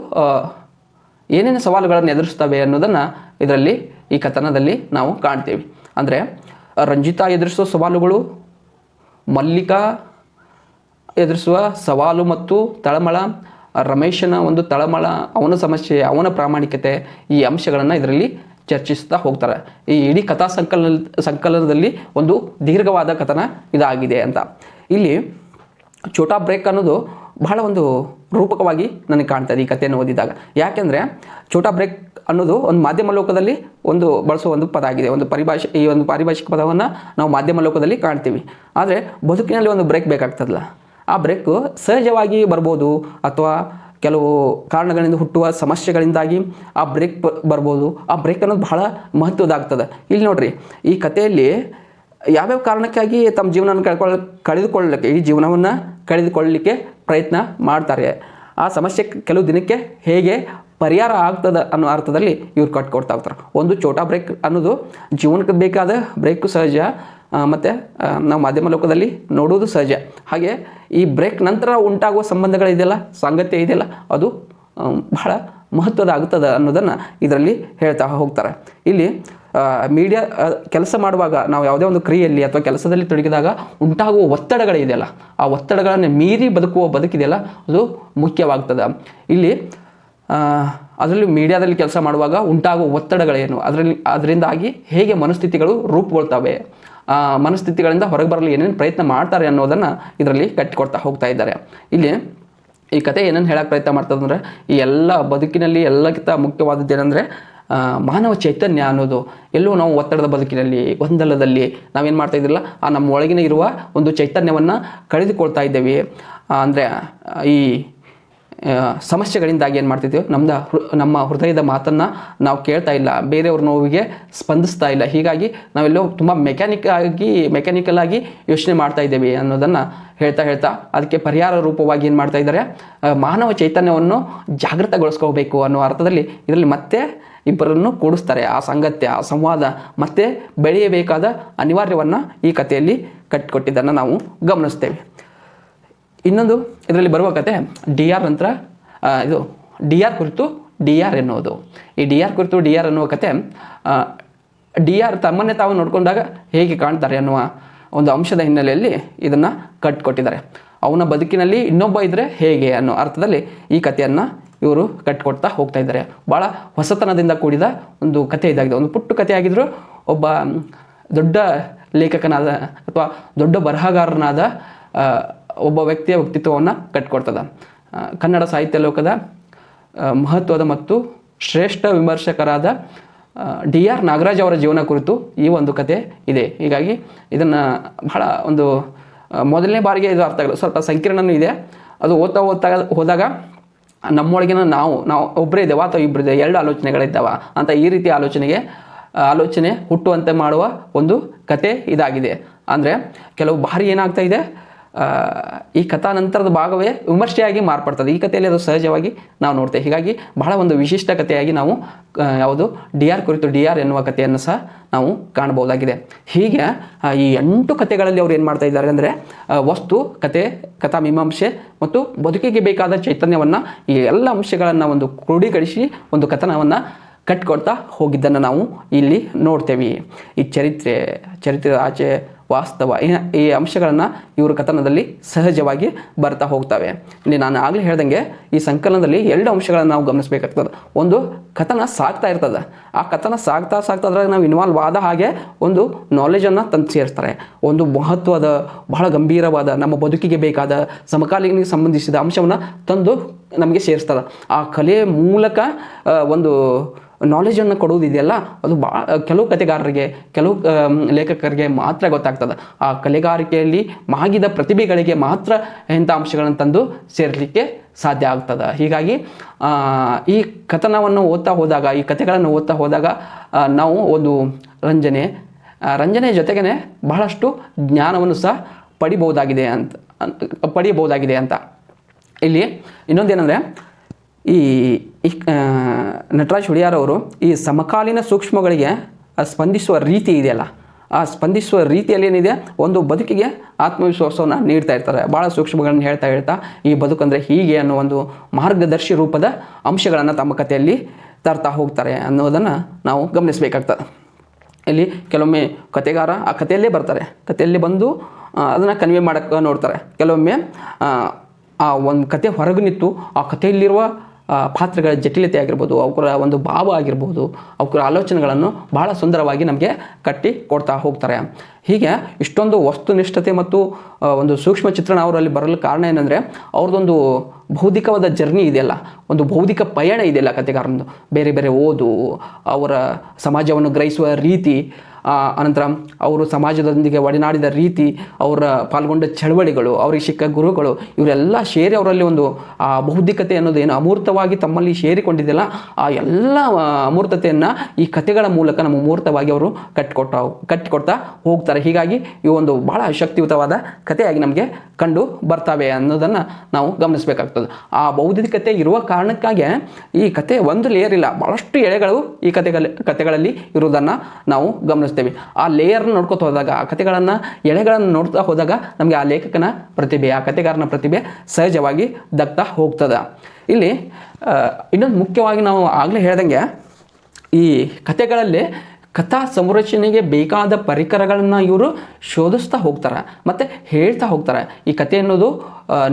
ಏನೇನು ಸವಾಲುಗಳನ್ನು ಎದುರಿಸ್ತವೆ ಅನ್ನೋದನ್ನು ಇದರಲ್ಲಿ ಈ ಕಥನದಲ್ಲಿ ನಾವು ಕಾಣ್ತೇವೆ. ಅಂದರೆ ರಂಜಿತಾ ಎದುರಿಸುವ ಸವಾಲುಗಳು, ಮಲ್ಲಿಕಾ ಎದುರಿಸುವ ಸವಾಲು ಮತ್ತು ತಳಮಳ, ರಮೇಶನ ಒಂದು ತಳಮಳ, ಅವನ ಸಮಸ್ಯೆ, ಅವನ ಪ್ರಾಮಾಣಿಕತೆ, ಈ ಅಂಶಗಳನ್ನು ಇದರಲ್ಲಿ ಚರ್ಚಿಸ್ತಾ ಹೋಗ್ತಾರೆ. ಈ ಇಡೀ ಕಥಾ ಸಂಕಲನದಲ್ಲಿ ಒಂದು ದೀರ್ಘವಾದ ಕಥನ ಇದಾಗಿದೆ ಅಂತ. ಇಲ್ಲಿ ಛೋಟಾ ಬ್ರೇಕ್ ಅನ್ನೋದು ಬಹಳ ಒಂದು ರೂಪಕವಾಗಿ ನನಗೆ ಕಾಣ್ತದೆ ಈ ಕಥೆಯನ್ನು ಓದಿದಾಗ. ಯಾಕೆಂದರೆ ಛೋಟಾ ಬ್ರೇಕ್ ಅನ್ನೋದು ಒಂದು ಮಾಧ್ಯಮ ಲೋಕದಲ್ಲಿ ಬಳಸುವ ಒಂದು ಪದ ಆಗಿದೆ. ಈ ಒಂದು ಪಾರಿಭಾಷಿಕ ಪದವನ್ನು ನಾವು ಮಾಧ್ಯಮ ಲೋಕದಲ್ಲಿ ಕಾಣ್ತೀವಿ. ಆದರೆ ಬದುಕಿನಲ್ಲಿ ಒಂದು ಬ್ರೇಕ್ ಬೇಕಾಗ್ತದಲ್ಲ, ಆ ಬ್ರೇಕು ಸಹಜವಾಗಿ ಬರ್ಬೋದು ಅಥವಾ ಕೆಲವು ಕಾರಣಗಳಿಂದ ಹುಟ್ಟುವ ಸಮಸ್ಯೆಗಳಿಂದಾಗಿ ಆ ಬ್ರೇಕ್ ಬರ್ಬೋದು. ಆ ಬ್ರೇಕ್ ಅನ್ನೋದು ಬಹಳ ಮಹತ್ವದಾಗ್ತದೆ. ಇಲ್ಲಿ ನೋಡ್ರಿ, ಈ ಕಥೆಯಲ್ಲಿ ಯಾವ್ಯಾವ ಕಾರಣಕ್ಕಾಗಿ ತಮ್ಮ ಜೀವನ ಕಳೆದುಕೊಳ್ಳಲಿಕ್ಕೆ ಈ ಜೀವನವನ್ನು ಕಳೆದುಕೊಳ್ಳಲಿಕ್ಕೆ ಪ್ರಯತ್ನ ಮಾಡ್ತಾರೆ, ಆ ಸಮಸ್ಯೆ ಕೆಲವು ದಿನಕ್ಕೆ ಹೇಗೆ ಪರಿಹಾರ ಆಗ್ತದೆ ಅನ್ನೋ ಅರ್ಥದಲ್ಲಿ ಇವ್ರು ಕಟ್ಕೊಡ್ತಾ ಹೋಗ್ತಾರೆ. ಒಂದು ಛೋಟಾ ಬ್ರೇಕ್ ಅನ್ನೋದು ಜೀವನಕ್ಕೆ ಬೇಕಾದ ಬ್ರೇಕು ಸಹಜ, ಮತ್ತು ನಾವು ಮಾಧ್ಯಮ ಲೋಕದಲ್ಲಿ ನೋಡೋದು ಸಹಜ. ಹಾಗೆ ಈ ಬ್ರೇಕ್ ನಂತರ ಉಂಟಾಗುವ ಸಂಬಂಧಗಳಿದೆಯಲ್ಲ, ಸಾಂಗತ್ಯ ಇದೆಯಲ್ಲ, ಅದು ಬಹಳ ಮಹತ್ವದ ಆಗ್ತದೆ ಅನ್ನೋದನ್ನು ಇದರಲ್ಲಿ ಹೇಳ್ತಾ ಹೋಗ್ತಾರೆ. ಇಲ್ಲಿ ಮೀಡಿಯಾ ಕೆಲಸ ಮಾಡುವಾಗ ನಾವು ಯಾವುದೇ ಒಂದು ಕ್ರಿಯೆಯಲ್ಲಿ ಅಥವಾ ಕೆಲಸದಲ್ಲಿ ತೊಡಗಿದಾಗ ಉಂಟಾಗುವ ಒತ್ತಡಗಳಿದೆಯಲ್ಲ, ಆ ಒತ್ತಡಗಳನ್ನು ಮೀರಿ ಬದುಕಿದೆಯಲ್ಲ, ಅದು ಮುಖ್ಯವಾಗ್ತದೆ. ಇಲ್ಲಿ ಅದರಲ್ಲಿ ಮೀಡಿಯಾದಲ್ಲಿ ಕೆಲಸ ಮಾಡುವಾಗ ಉಂಟಾಗುವ ಒತ್ತಡಗಳೇನು, ಅದರಿಂದಾಗಿ ಹೇಗೆ ಮನಸ್ಥಿತಿಗಳು ರೂಪುಗೊಳ್ತವೆ, ಮನಸ್ಥಿತಿಗಳಿಂದ ಹೊರಗೆ ಬರಲು ಏನೇನು ಪ್ರಯತ್ನ ಮಾಡ್ತಾರೆ ಅನ್ನೋದನ್ನು ಇದರಲ್ಲಿ ಕಟ್ಟಿಕೊಡ್ತಾ ಹೋಗ್ತಾ ಇದ್ದಾರೆ. ಇಲ್ಲಿ ಈ ಕತೆ ಏನೇನು ಹೇಳೋಕ್ಕೆ ಪ್ರಯತ್ನ ಮಾಡ್ತದಂದರೆ, ಈ ಎಲ್ಲ ಬದುಕಿನಲ್ಲಿ ಎಲ್ಲಕ್ಕಿಂತ ಮುಖ್ಯವಾದದ್ದು ಏನಂದರೆ ಮಾನವ ಚೈತನ್ಯ ಅನ್ನೋದು. ಎಲ್ಲೂ ನಾವು ಒತ್ತಡದ ಬದುಕಿನಲ್ಲಿ, ಗೊಂದಲದಲ್ಲಿ ನಾವೇನು ಮಾಡ್ತಾ ಇದ್ದಿಲ್ಲ, ನಮ್ಮ ಒಳಗಿನ ಇರುವ ಒಂದು ಚೈತನ್ಯವನ್ನು ಕಳೆದುಕೊಳ್ತಾ ಇದ್ದೇವೆ. ಅಂದರೆ ಈ ಸಮಸ್ಯೆಗಳಿಂದಾಗಿ ಏನು ಮಾಡ್ತಿದ್ದೀವಿ, ನಮ್ಮ ಹೃದಯದ ಮಾತನ್ನು ನಾವು ಕೇಳ್ತಾ ಇಲ್ಲ, ಬೇರೆಯವ್ರ ನೋವಿಗೆ ಸ್ಪಂದಿಸ್ತಾ ಇಲ್ಲ. ಹೀಗಾಗಿ ನಾವೆಲ್ಲೋ ತುಂಬ ಮೆಕ್ಯಾನಿಕಲ್ ಆಗಿ ಯೋಚನೆ ಮಾಡ್ತಾ ಇದ್ದೇವೆ ಅನ್ನೋದನ್ನು ಹೇಳ್ತಾ ಅದಕ್ಕೆ ಪರಿಹಾರ ರೂಪವಾಗಿ ಏನು ಮಾಡ್ತಾ ಇದ್ದಾರೆ, ಮಾನವ ಚೈತನ್ಯವನ್ನು ಜಾಗೃತಗೊಳಿಸ್ಕೋಬೇಕು ಅನ್ನೋ ಅರ್ಥದಲ್ಲಿ ಇದರಲ್ಲಿ ಮತ್ತೆ ಇಬ್ಬರನ್ನು ಕೂಡಿಸ್ತಾರೆ. ಆ ಸಂಗತ್ಯ, ಆ ಸಂವಾದ ಮತ್ತೆ ಬೆಳೆಯಬೇಕಾದ ಅನಿವಾರ್ಯವನ್ನು ಈ ಕಥೆಯಲ್ಲಿ ಕಟ್ಟಿಕೊಟ್ಟಿದ್ದನ್ನು ನಾವು ಗಮನಿಸ್ತೇವೆ. ಇನ್ನೊಂದು ಇದರಲ್ಲಿ ಬರುವ ಕತೆ DR ನಂತರ ಇದು DR ಕುರಿತು DR ಎನ್ನುವುದು. ಈ DR ಕುರಿತು DR ಅನ್ನುವ ಕತೆ DR ತಮ್ಮನ್ನೇ ತಾವು ನೋಡಿಕೊಂಡಾಗ ಹೇಗೆ ಕಾಣ್ತಾರೆ ಅನ್ನುವ ಒಂದು ಅಂಶದ ಹಿನ್ನೆಲೆಯಲ್ಲಿ ಇದನ್ನು ಕಟ್ಟಿಕೊಟ್ಟಿದ್ದಾರೆ. ಅವನ ಬದುಕಿನಲ್ಲಿ ಇನ್ನೊಬ್ಬ ಇದ್ದರೆ ಹೇಗೆ ಅನ್ನೋ ಅರ್ಥದಲ್ಲಿ ಈ ಕಥೆಯನ್ನು ಇವರು ಕಟ್ಟಿಕೊಡ್ತಾ ಹೋಗ್ತಾ ಇದ್ದಾರೆ. ಭಾಳ ಹೊಸತನದಿಂದ ಕೂಡಿದ ಒಂದು ಕಥೆ ಇದಾಗಿದೆ. ಒಂದು ಪುಟ್ಟ ಕಥೆ ಆಗಿದ್ದರೂ ಒಬ್ಬ ದೊಡ್ಡ ಲೇಖಕನಾದ ಅಥವಾ ದೊಡ್ಡ ಬರಹಗಾರನಾದ ಒಬ್ಬ ವ್ಯಕ್ತಿಯ ವ್ಯಕ್ತಿತ್ವವನ್ನು ಕಟ್ಟಿಕೊಡ್ತದೆ. ಕನ್ನಡ ಸಾಹಿತ್ಯ ಲೋಕದ ಮಹತ್ವದ ಮತ್ತು ಶ್ರೇಷ್ಠ ವಿಮರ್ಶಕರಾದ DR ನಾಗರಾಜ್ ಅವರ ಜೀವನ ಕುರಿತು ಈ ಒಂದು ಕತೆ ಇದೆ. ಹೀಗಾಗಿ ಇದನ್ನು ಬಹಳ ಒಂದು ಮೊದಲನೇ ಬಾರಿಗೆ ಇದು ಅರ್ಥ ಆಗಲ್ಲ, ಸ್ವಲ್ಪ ಸಂಕೀರ್ಣನೂ ಇದೆ. ಅದು ಓದ್ತಾ ಹೋದಾಗ ನಮ್ಮೊಳಗಿನ ನಾವು ಒಬ್ಬರೇ ಇದ್ದೇವೆ ಅಥವಾ ಇಬ್ಬರಿದೆ, ಎರಡು ಆಲೋಚನೆಗಳಿದ್ದಾವ ಅಂತ ಈ ರೀತಿ ಆಲೋಚನೆ ಹುಟ್ಟುವಂತೆ ಮಾಡುವ ಒಂದು ಕತೆ ಇದಾಗಿದೆ. ಅಂದರೆ ಕೆಲವು ಬಾರಿ ಏನಾಗ್ತಾ ಇದೆ, ಈ ಕಥಾ ನಂತರದ ಭಾಗವೇ ವಿಮರ್ಶೆಯಾಗಿ ಮಾರ್ಪಡ್ತದೆ. ಈ ಕಥೆಯಲ್ಲಿ ಅದು ಸಹಜವಾಗಿ ನಾವು ನೋಡ್ತೇವೆ. ಹೀಗಾಗಿ ಬಹಳ ಒಂದು ವಿಶಿಷ್ಟ ಕಥೆಯಾಗಿ ನಾವು ಯಾವುದು DR ಕುರಿತು DR ಎನ್ನುವ ಕಥೆಯನ್ನು ಸಹ ನಾವು ಕಾಣಬಹುದಾಗಿದೆ. ಹೀಗೆ ಈ 8 ಕಥೆಗಳಲ್ಲಿ ಅವ್ರು ಏನು ಮಾಡ್ತಾ ಇದ್ದಾರೆ ಅಂದರೆ ವಸ್ತು, ಕಥೆ, ಕಥಾ ಮೀಮಾಂಸೆ ಮತ್ತು ಬದುಕಿಗೆ ಬೇಕಾದ ಚೈತನ್ಯವನ್ನು, ಈ ಎಲ್ಲ ಅಂಶಗಳನ್ನು ಒಂದು ಕ್ರೋಢೀಕರಿಸಿ ಒಂದು ಕಥನವನ್ನು ಕಟ್ಟಿಕೊಡ್ತಾ ಹೋಗಿದ್ದನ್ನು ನಾವು ಇಲ್ಲಿ ನೋಡ್ತೇವೆ. ಈ ಚರಿತ್ರೆ ಆಚೆ ವಾಸ್ತವ ಈ ಅಂಶಗಳನ್ನು ಇವರು ಕಥನದಲ್ಲಿ ಸಹಜವಾಗಿ ಬರ್ತಾ ಹೋಗ್ತವೆ. ಇಲ್ಲಿ ನಾನು ಆಗಲೇ ಹೇಳ್ದಂಗೆ ಈ ಸಂಕಲನದಲ್ಲಿ 2 ಅಂಶಗಳನ್ನು ನಾವು ಗಮನಿಸಬೇಕಾಗ್ತದೆ. ಒಂದು, ಕಥನ ಸಾಗ್ತಾ ಇರ್ತದೆ. ಆ ಕಥನ ಸಾಗ್ತಾ ಅದ್ರಾಗ ನಾವು ಇನ್ವಾಲ್ವ್ ಆದ ಹಾಗೆ ಒಂದು ನಾಲೆಜನ್ನು ತಂದು ಸೇರಿಸ್ತಾರೆ. ಒಂದು ಮಹತ್ವದ, ಬಹಳ ಗಂಭೀರವಾದ, ನಮ್ಮ ಬದುಕಿಗೆ ಬೇಕಾದ ಸಮಕಾಲೀನಿಗೆ ಸಂಬಂಧಿಸಿದ ಅಂಶವನ್ನು ತಂದು ನಮಗೆ ಸೇರಿಸ್ತಾರೆ. ಆ ಕಲೆಯ ಮೂಲಕ ಒಂದು ನಾಲೆಜನ್ನು ಕೊಡುವುದಿದೆಯಲ್ಲ, ಅದು ಕೆಲವು ಕಥೆಗಾರರಿಗೆ, ಕೆಲವು ಲೇಖಕರಿಗೆ ಮಾತ್ರ ಗೊತ್ತಾಗ್ತದೆ. ಆ ಕಲೆಗಾರಿಕೆಯಲ್ಲಿ ಮಾಗಿದ ಪ್ರತಿಭೆಗಳಿಗೆ ಮಾತ್ರ ಇಂಥ ಅಂಶಗಳನ್ನು ತಂದು ಸೇರಲಿಕ್ಕೆ ಸಾಧ್ಯ ಆಗ್ತದೆ. ಹೀಗಾಗಿ ಈ ಕಥನವನ್ನು ಓದ್ತಾ ಹೋದಾಗ, ಈ ಕಥೆಗಳನ್ನು ಓದ್ತಾ ಹೋದಾಗ ನಾವು ಒಂದು ರಂಜನೆ ಜೊತೆಗೇ ಬಹಳಷ್ಟು ಜ್ಞಾನವನ್ನು ಸಹ ಪಡಿಬಹುದಾಗಿದೆ ಅಂತ. ಇಲ್ಲಿ ಇನ್ನೊಂದೇನೆಂದರೆ, ಈ ನಟರಾಜ್ ಹುಡಿಯಾರ್ ಅವರು ಈ ಸಮಕಾಲೀನ ಸೂಕ್ಷ್ಮಗಳಿಗೆ ಸ್ಪಂದಿಸುವ ರೀತಿ ಇದೆಯಲ್ಲ, ಆ ಸ್ಪಂದಿಸುವ ರೀತಿಯಲ್ಲಿ ಏನಿದೆ, ಒಂದು ಬದುಕಿಗೆ ಆತ್ಮವಿಶ್ವಾಸವನ್ನು ನೀಡ್ತಾ ಇರ್ತಾರೆ. ಭಾಳ ಸೂಕ್ಷ್ಮಗಳನ್ನು ಹೇಳ್ತಾ ಈ ಬದುಕಂದರೆ ಹೀಗೆ ಅನ್ನೋ ಒಂದು ಮಾರ್ಗದರ್ಶಿ ರೂಪದ ಅಂಶಗಳನ್ನು ತಮ್ಮ ಕಥೆಯಲ್ಲಿ ತರ್ತಾ ಹೋಗ್ತಾರೆ ಅನ್ನೋದನ್ನು ನಾವು ಗಮನಿಸಬೇಕಾಗ್ತದೆ. ಇಲ್ಲಿ ಕೆಲವೊಮ್ಮೆ ಕಥೆಗಾರ ಆ ಕಥೆಯಲ್ಲೇ ಬರ್ತಾರೆ, ಕಥೆಯಲ್ಲಿ ಬಂದು ಅದನ್ನು ಕನ್ವೆ ಮಾಡೋಕ್ಕೆ ನೋಡ್ತಾರೆ. ಕೆಲವೊಮ್ಮೆ ಆ ಒಂದು ಕತೆ ಹೊರಗೆ ನಿಂತು ಆ ಕಥೆಯಲ್ಲಿರುವ ಪಾತ್ರಗಳ ಜಟಿಲತೆ ಆಗಿರ್ಬೋದು, ಅವರ ಒಂದು ಭಾವ ಆಗಿರ್ಬೋದು, ಅವರ ಆಲೋಚನೆಗಳನ್ನು ಬಹಳ ಸುಂದರವಾಗಿ ನಮಗೆ ಕಟ್ಟಿ ಕೊಡ್ತಾ ಹೋಗ್ತಾರೆ. ಹೀಗೆ ಇಷ್ಟೊಂದು ವಸ್ತುನಿಷ್ಠತೆ ಮತ್ತು ಒಂದು ಸೂಕ್ಷ್ಮ ಚಿತ್ರಣ ಅವರಲ್ಲಿ ಬರಲು ಕಾರಣ ಏನಂದರೆ ಅವ್ರದ್ದೊಂದು ಬೌದ್ಧಿಕವಾದ ಜರ್ನಿ ಇದೆಯಲ್ಲ, ಒಂದು ಬೌದ್ಧಿಕ ಪಯಣ ಇದೆಯಲ್ಲ ಕಥೆಗಾರನದು. ಬೇರೆ ಬೇರೆ ಓದು, ಅವರ ಸಮಾಜವನ್ನು ಗ್ರಹಿಸುವ ರೀತಿ, ಅನಂತರ ಅವರು ಸಮಾಜದೊಂದಿಗೆ ಒಡನಾಡಿದ ರೀತಿ, ಅವರ ಪಾಲ್ಗೊಂಡ ಚಳವಳಿಗಳು, ಅವರಿಗೆ ಸಿಕ್ಕ ಗುರುಗಳು, ಇವರೆಲ್ಲ ಸೇರಿ ಅವರಲ್ಲಿ ಒಂದು ಆ ಬೌದ್ಧಿಕತೆ ಅನ್ನೋದು ಏನು ಅಮೂರ್ತವಾಗಿ ತಮ್ಮಲ್ಲಿ ಸೇರಿಕೊಂಡಿದೆಯಲ್ಲ, ಆ ಎಲ್ಲ ಅಮೂರ್ತತೆಯನ್ನು ಈ ಕಥೆಗಳ ಮೂಲಕ ನಮ್ಮ ಮೂರ್ತವಾಗಿ ಅವರು ಕಟ್ಟಿಕೊಡ್ತಾ ಹೋಗ್ತಾರೆ. ಹೀಗಾಗಿ ಇವು ಒಂದು ಭಾಳ ಶಕ್ತಿಯುತವಾದ ಕಥೆಯಾಗಿ ನಮಗೆ ಕಂಡು ಬರ್ತವೆ ಅನ್ನೋದನ್ನು ನಾವು ಗಮನಿಸಬೇಕಾಗ್ತದೆ. ಆ ಬೌದ್ಧಿಕತೆ ಇರುವ ಕಾರಣಕ್ಕಾಗಿ ಈ ಕಥೆ ಒಂದು ಲೇಯರ್ ಇಲ್ಲ, ಭಾಳಷ್ಟು ಎಳೆಗಳು ಈ ಕಥೆಗಳಲ್ಲಿ ಇರುವುದನ್ನು ನಾವು ಗಮನಿಸ್ತೀವಿ. ಆ ಲೇಯರ್ನ ನೋಡ್ಕೊತ ಹೋದಾಗ, ಆ ಕಥೆಗಳನ್ನು ಎಳೆಗಳನ್ನು ನೋಡ್ತಾ ಹೋದಾಗ ನಮಗೆ ಆ ಲೇಖಕನ ಪ್ರತಿಭೆ, ಆ ಕಥೆಗಾರನ ಪ್ರತಿಭೆ ಸಹಜವಾಗಿ ದಕ್ತಾ ಹೋಗ್ತದೆ. ಇಲ್ಲಿ ಇನ್ನೊಂದು ಮುಖ್ಯವಾಗಿ ನಾವು ಆಗಲೇ ಹೇಳ್ದಂಗೆ ಈ ಕಥೆಗಳಲ್ಲಿ ಕಥಾ ಸಂರಚನೆಗೆ ಬೇಕಾದ ಪರಿಕರಗಳನ್ನು ಇವರು ಶೋಧಿಸ್ತಾ ಹೋಗ್ತಾರೆ ಮತ್ತು ಹೇಳ್ತಾ ಹೋಗ್ತಾರೆ. ಈ ಕಥೆ ಅನ್ನೋದು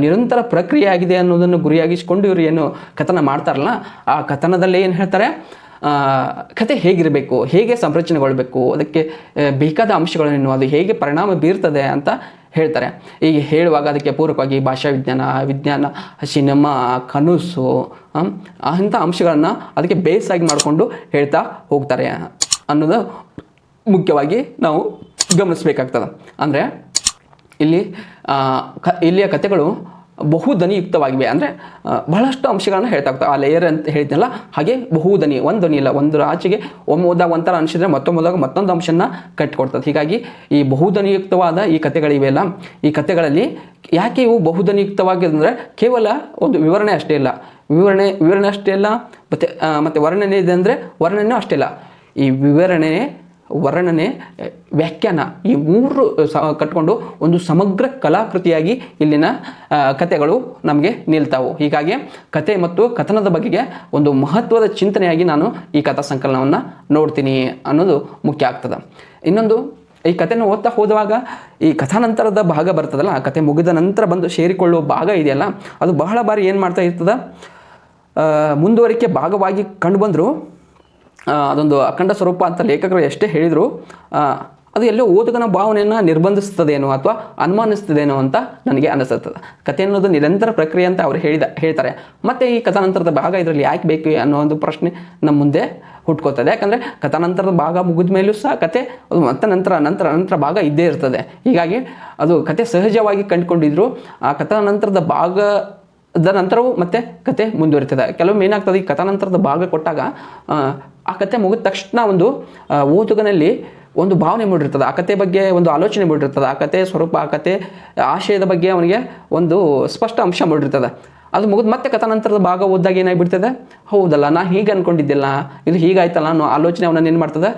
ನಿರಂತರ ಪ್ರಕ್ರಿಯೆ ಆಗಿದೆ ಅನ್ನೋದನ್ನು ಗುರಿಯಾಗಿಸಿಕೊಂಡು ಇವರು ಏನು ಕಥನ ಮಾಡ್ತಾರಲ್ಲ, ಆ ಕಥನದಲ್ಲಿ ಏನು ಹೇಳ್ತಾರೆ, ಕತೆ ಹೇಗಿರಬೇಕು, ಹೇಗೆ ಸಂರಚನೆಗೊಳ್ಳಬೇಕು, ಅದಕ್ಕೆ ಬೇಕಾದ ಅಂಶಗಳೇನು, ಅದು ಹೇಗೆ ಪರಿಣಾಮ ಬೀರ್ತದೆ ಅಂತ ಹೇಳ್ತಾರೆ. ಈಗ ಹೇಳುವಾಗ ಅದಕ್ಕೆ ಪೂರಕವಾಗಿ ಭಾಷಾ ವಿಜ್ಞಾನ, ಸಿನಿಮಾ, ಕನಸು ಅಂಥ ಅಂಶಗಳನ್ನು ಅದಕ್ಕೆ ಬೇಸಾಗಿ ಮಾಡಿಕೊಂಡು ಹೇಳ್ತಾ ಹೋಗ್ತಾರೆ ಅನ್ನೋದು ಮುಖ್ಯವಾಗಿ ನಾವು ಗಮನಿಸಬೇಕಾಗ್ತದೆ. ಅಂದರೆ ಇಲ್ಲಿಯ ಕಥೆಗಳು ಬಹುಧ್ವನಿಯುಕ್ತವಾಗಿವೆ. ಅಂದರೆ ಬಹಳಷ್ಟು ಅಂಶಗಳನ್ನು ಹೇಳ್ತಾ ಹೋಗ್ತವೆ. ಆ ಲೇಯರ್ ಅಂತ ಹೇಳಿದ್ನಲ್ಲ, ಹಾಗೆ ಬಹುಧ್ವನಿ, ಒಂದು ಧ್ವನಿ ಇಲ್ಲ, ಒಂದು ಆಚೆಗೆ ಒಮ್ಮೆ ಓದಾಗ ಒಂಥರ ಅನಿಸಿದ್ರೆ ಮತ್ತೊಮ್ಮೆ ಮತ್ತೊಂದು ಅಂಶನ ಕಟ್ಟಿಕೊಡ್ತದೆ. ಹೀಗಾಗಿ ಈ ಬಹುಧ್ವನಿಯುಕ್ತವಾದ ಈ ಕಥೆಗಳಿವೆಯಲ್ಲ, ಈ ಕಥೆಗಳಲ್ಲಿ ಯಾಕೆ ಇವು ಬಹುಧ್ವನಿಯುಕ್ತವಾಗಿದ್ರೆ ಕೇವಲ ಒಂದು ವಿವರಣೆ ಅಷ್ಟೇ ಇಲ್ಲ, ವಿವರಣೆ ಅಷ್ಟೇ ಇಲ್ಲ, ಮತ್ತು ವರ್ಣನೆ ಇದೆ ಅಂದರೆ ವರ್ಣನೆ ಅಷ್ಟೇ ಇಲ್ಲ, ಈ ವಿವರಣೆ, ವರ್ಣನೆ, ವ್ಯಾಖ್ಯಾನ, ಈ ಮೂರು ಕಟ್ಕೊಂಡು ಒಂದು ಸಮಗ್ರ ಕಲಾಕೃತಿಯಾಗಿ ಇಲ್ಲಿನ ಕಥೆಗಳು ನಮಗೆ ನಿಲ್ತಾವು. ಹೀಗಾಗಿ ಕತೆ ಮತ್ತು ಕಥನದ ಬಗೆಗೆ ಒಂದು ಮಹತ್ವದ ಚಿಂತನೆಯಾಗಿ ನಾನು ಈ ಕಥಾ ಸಂಕಲನವನ್ನು ನೋಡ್ತೀನಿ ಅನ್ನೋದು ಮುಖ್ಯ ಆಗ್ತದೆ. ಇನ್ನೊಂದು, ಈ ಕಥೆನ ಓದ್ತಾ ಹೋದಾಗ ಈ ಕಥಾನಂತರದ ಭಾಗ ಬರ್ತದಲ್ಲ, ಆ ಕತೆ ಮುಗಿದ ನಂತರ ಬಂದು ಸೇರಿಕೊಳ್ಳುವ ಭಾಗ ಇದೆಯಲ್ಲ, ಅದು ಬಹಳ ಬಾರಿ ಏನು ಮಾಡ್ತಾ ಇರ್ತದೆ, ಮುಂದುವರಿಕೆ ಭಾಗವಾಗಿ ಕಂಡುಬಂದರೂ ಅದೊಂದು ಅಖಂಡ ಸ್ವರೂಪ ಅಂತ ಲೇಖಕರು ಎಷ್ಟೇ ಹೇಳಿದರು, ಅದು ಎಲ್ಲೋ ಓದುಗನ ಭಾವನೆಯನ್ನು ನಿರ್ಬಂಧಿಸ್ತದೇನೋ ಅಥವಾ ಅನುಮಾನಿಸ್ತದೇನೋ ಅಂತ ನನಗೆ ಅನಿಸುತ್ತದೆ. ಕಥೆ ಅನ್ನೋದು ನಿರಂತರ ಪ್ರಕ್ರಿಯೆ ಅಂತ ಅವರು ಹೇಳ್ತಾರೆ. ಮತ್ತು ಈ ಕಥಾನಂತರದ ಭಾಗ ಇದರಲ್ಲಿ ಯಾಕೆ ಬೇಕು ಅನ್ನೋ ಒಂದು ಪ್ರಶ್ನೆ ನಮ್ಮ ಮುಂದೆ ಹುಟ್ಕೋತದೆ. ಯಾಕಂದರೆ ಕಥಾನಂತರದ ಭಾಗ ಮುಗಿದ ಮೇಲೂ ಸಹ ಕತೆ ಮತ್ತೆ ನಂತರ ಭಾಗ ಇದ್ದೇ ಇರ್ತದೆ. ಹೀಗಾಗಿ ಅದು ಕತೆ ಸಹಜವಾಗಿ ಕಂಡುಕೊಂಡಿದ್ರು ಆ ಕಥಾನಂತರದ ಭಾಗದ ನಂತರವೂ ಮತ್ತೆ ಕತೆ ಮುಂದುವರಿತದೆ. ಕೆಲವೊಮ್ಮೆ ಏನಾಗ್ತದೆ, ಈ ಕಥಾನಂತರದ ಭಾಗ ಕೊಟ್ಟಾಗ ಆ ಕತೆ ಮುಗಿದ ತಕ್ಷಣ ಒಂದು ಓದುಗನಲ್ಲಿ ಒಂದು ಭಾವನೆ ಮೂಡಿರ್ತದೆ, ಆ ಕತೆ ಬಗ್ಗೆ ಒಂದು ಆಲೋಚನೆ ಮೂಡಿರ್ತದೆ, ಆ ಕತೆ ಸ್ವರೂಪ, ಆ ಕತೆ ಆಶಯದ ಬಗ್ಗೆ ಅವನಿಗೆ ಒಂದು ಸ್ಪಷ್ಟ ಅಂಶ ಮೂಡಿರ್ತದೆ. ಅದು ಮುಗಿದು ಮತ್ತೆ ಕಥಾನಂತರದ ಭಾಗ ಓದಿದಾಗ ಏನಾಗಿಬಿಡ್ತದೆ, ಹೌದಲ್ಲ ನಾ ಹೀಗೆ ಅಂದ್ಕೊಂಡಿದ್ದಿಲ್ಲ, ಇದು ಹೀಗಾಯ್ತಲ್ಲ ಅನ್ನೋ ಆಲೋಚನೆ ಅವನನ್ನು ಏನು ಮಾಡ್ತದೆ,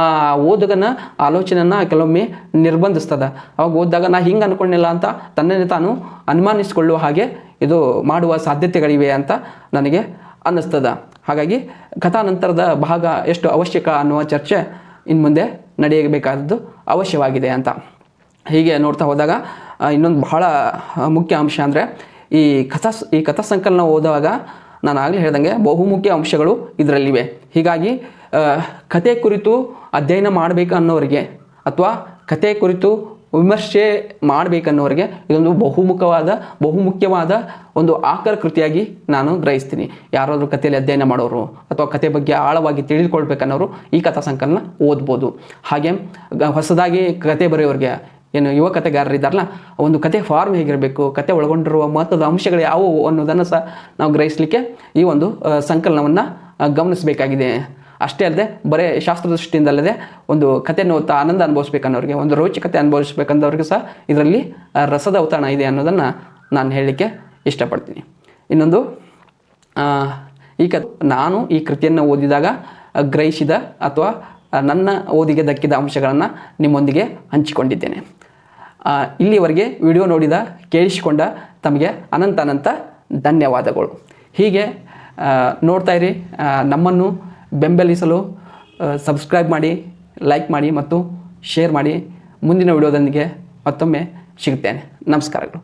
ಆ ಓದುಗನ ಆಲೋಚನೆಯನ್ನು ಕೆಲವೊಮ್ಮೆ ನಿರ್ಬಂಧಿಸ್ತದೆ. ಅವಾಗ ಓದಿದಾಗ ನಾ ಹಿಂಗೆ ಅಂದ್ಕೊಂಡಿಲ್ಲ ಅಂತ ತನ್ನನ್ನೇ ತಾನು ಅನುಮಾನಿಸಿಕೊಳ್ಳುವ ಹಾಗೆ ಇದು ಮಾಡುವ ಸಾಧ್ಯತೆಗಳಿವೆ ಅಂತ ನನಗೆ ಅನ್ನಿಸ್ತದೆ. ಹಾಗಾಗಿ ಕಥಾನಂತರದ ಭಾಗ ಎಷ್ಟು ಅವಶ್ಯಕ ಅನ್ನುವ ಚರ್ಚೆ ಇನ್ನು ಮುಂದೆ ನಡೆಯಬೇಕಾದದ್ದು ಅವಶ್ಯವಾಗಿದೆ ಅಂತ. ಹೀಗೆ ನೋಡ್ತಾ ಹೋದಾಗ ಇನ್ನೊಂದು ಬಹಳ ಮುಖ್ಯ ಅಂಶ ಅಂದರೆ ಈ ಕಥಾ ಸಂಕಲನ ಓದುವಾಗ ನಾನು ಆಗಲೇ ಹೇಳ್ದಂಗೆ ಬಹುಮುಖ್ಯ ಅಂಶಗಳು ಇದರಲ್ಲಿವೆ. ಹೀಗಾಗಿ ಕತೆ ಕುರಿತು ಅಧ್ಯಯನ ಮಾಡಬೇಕು ಅನ್ನೋರಿಗೆ ಅಥವಾ ಕತೆ ಕುರಿತು ವಿಮರ್ಶೆ ಮಾಡಬೇಕನ್ನೋರಿಗೆ ಇದೊಂದು ಬಹುಮುಖ್ಯವಾದ ಒಂದು ಆಕರ ಕೃತಿಯಾಗಿ ನಾನು ಗ್ರಹಿಸ್ತೀನಿ. ಯಾರಾದರೂ ಕಥೆಯಲ್ಲಿ ಅಧ್ಯಯನ ಮಾಡೋರು ಅಥವಾ ಕತೆ ಬಗ್ಗೆ ಆಳವಾಗಿ ತಿಳಿದುಕೊಳ್ಬೇಕನ್ನೋರು ಈ ಕಥಾ ಸಂಕಲನ ಓದ್ಬೋದು. ಹಾಗೆ ಹೊಸದಾಗಿ ಕತೆ ಬರೆಯೋರಿಗೆ, ಏನು ಯುವ ಕಥೆಗಾರರಿದ್ದಾರಲ್ಲ, ಒಂದು ಕತೆ ಫಾರ್ಮ್ ಹೇಗಿರಬೇಕು, ಕತೆ ಒಳಗೊಂಡಿರುವ ಮಹತ್ವದ ಅಂಶಗಳು ಯಾವುವು ಅನ್ನೋದನ್ನು ಸಹ ನಾವು ಗ್ರಹಿಸಲಿಕ್ಕೆ ಈ ಒಂದು ಸಂಕಲನವನ್ನು ಗಮನಿಸಬೇಕಾಗಿದೆ. ಅಷ್ಟೇ ಅಲ್ಲದೆ ಬರೀ ಶಾಸ್ತ್ರದೃಷ್ಟಿಯಿಂದಲ್ಲದೆ ಒಂದು ಕಥೆಯನ್ನು ಓದ್ತಾ ಆನಂದ ಅನುಭವಿಸ್ಬೇಕನ್ನೋರಿಗೆ, ಒಂದು ರೋಚಕತೆ ಅನುಭವಿಸ್ಬೇಕಂದವ್ರಿಗೆ ಸಹ ಇದರಲ್ಲಿ ರಸದ ಔತಣ ಇದೆ ಅನ್ನೋದನ್ನು ನಾನು ಹೇಳಲಿಕ್ಕೆ ಇಷ್ಟಪಡ್ತೀನಿ. ಇನ್ನೊಂದು, ನಾನು ಈ ಕೃತಿಯನ್ನು ಓದಿದಾಗ ಗ್ರಹಿಸಿದ ಅಥವಾ ನನ್ನ ಓದಿಗೆ ದಕ್ಕಿದ ಅಂಶಗಳನ್ನು ನಿಮ್ಮೊಂದಿಗೆ ಹಂಚಿಕೊಂಡಿದ್ದೇನೆ. ಇಲ್ಲಿವರೆಗೆ ವಿಡಿಯೋ ನೋಡಿದ, ಕೇಳಿಸಿಕೊಂಡ ತಮಗೆ ಅನಂತ ಧನ್ಯವಾದಗಳು. ಹೀಗೆ ನೋಡ್ತಾ ಇರಿ. ನಮ್ಮನ್ನು ಬೆಂಬಲಿಸಲು ಸಬ್ಸ್ಕ್ರೈಬ್ ಮಾಡಿ, ಲೈಕ್ ಮಾಡಿ ಮತ್ತು ಶೇರ್ ಮಾಡಿ. ಮುಂದಿನ ವಿಡಿಯೋದೊಂದಿಗೆ ಮತ್ತೊಮ್ಮೆ ಸಿಗುತ್ತೇನೆ. ನಮಸ್ಕಾರಗಳು.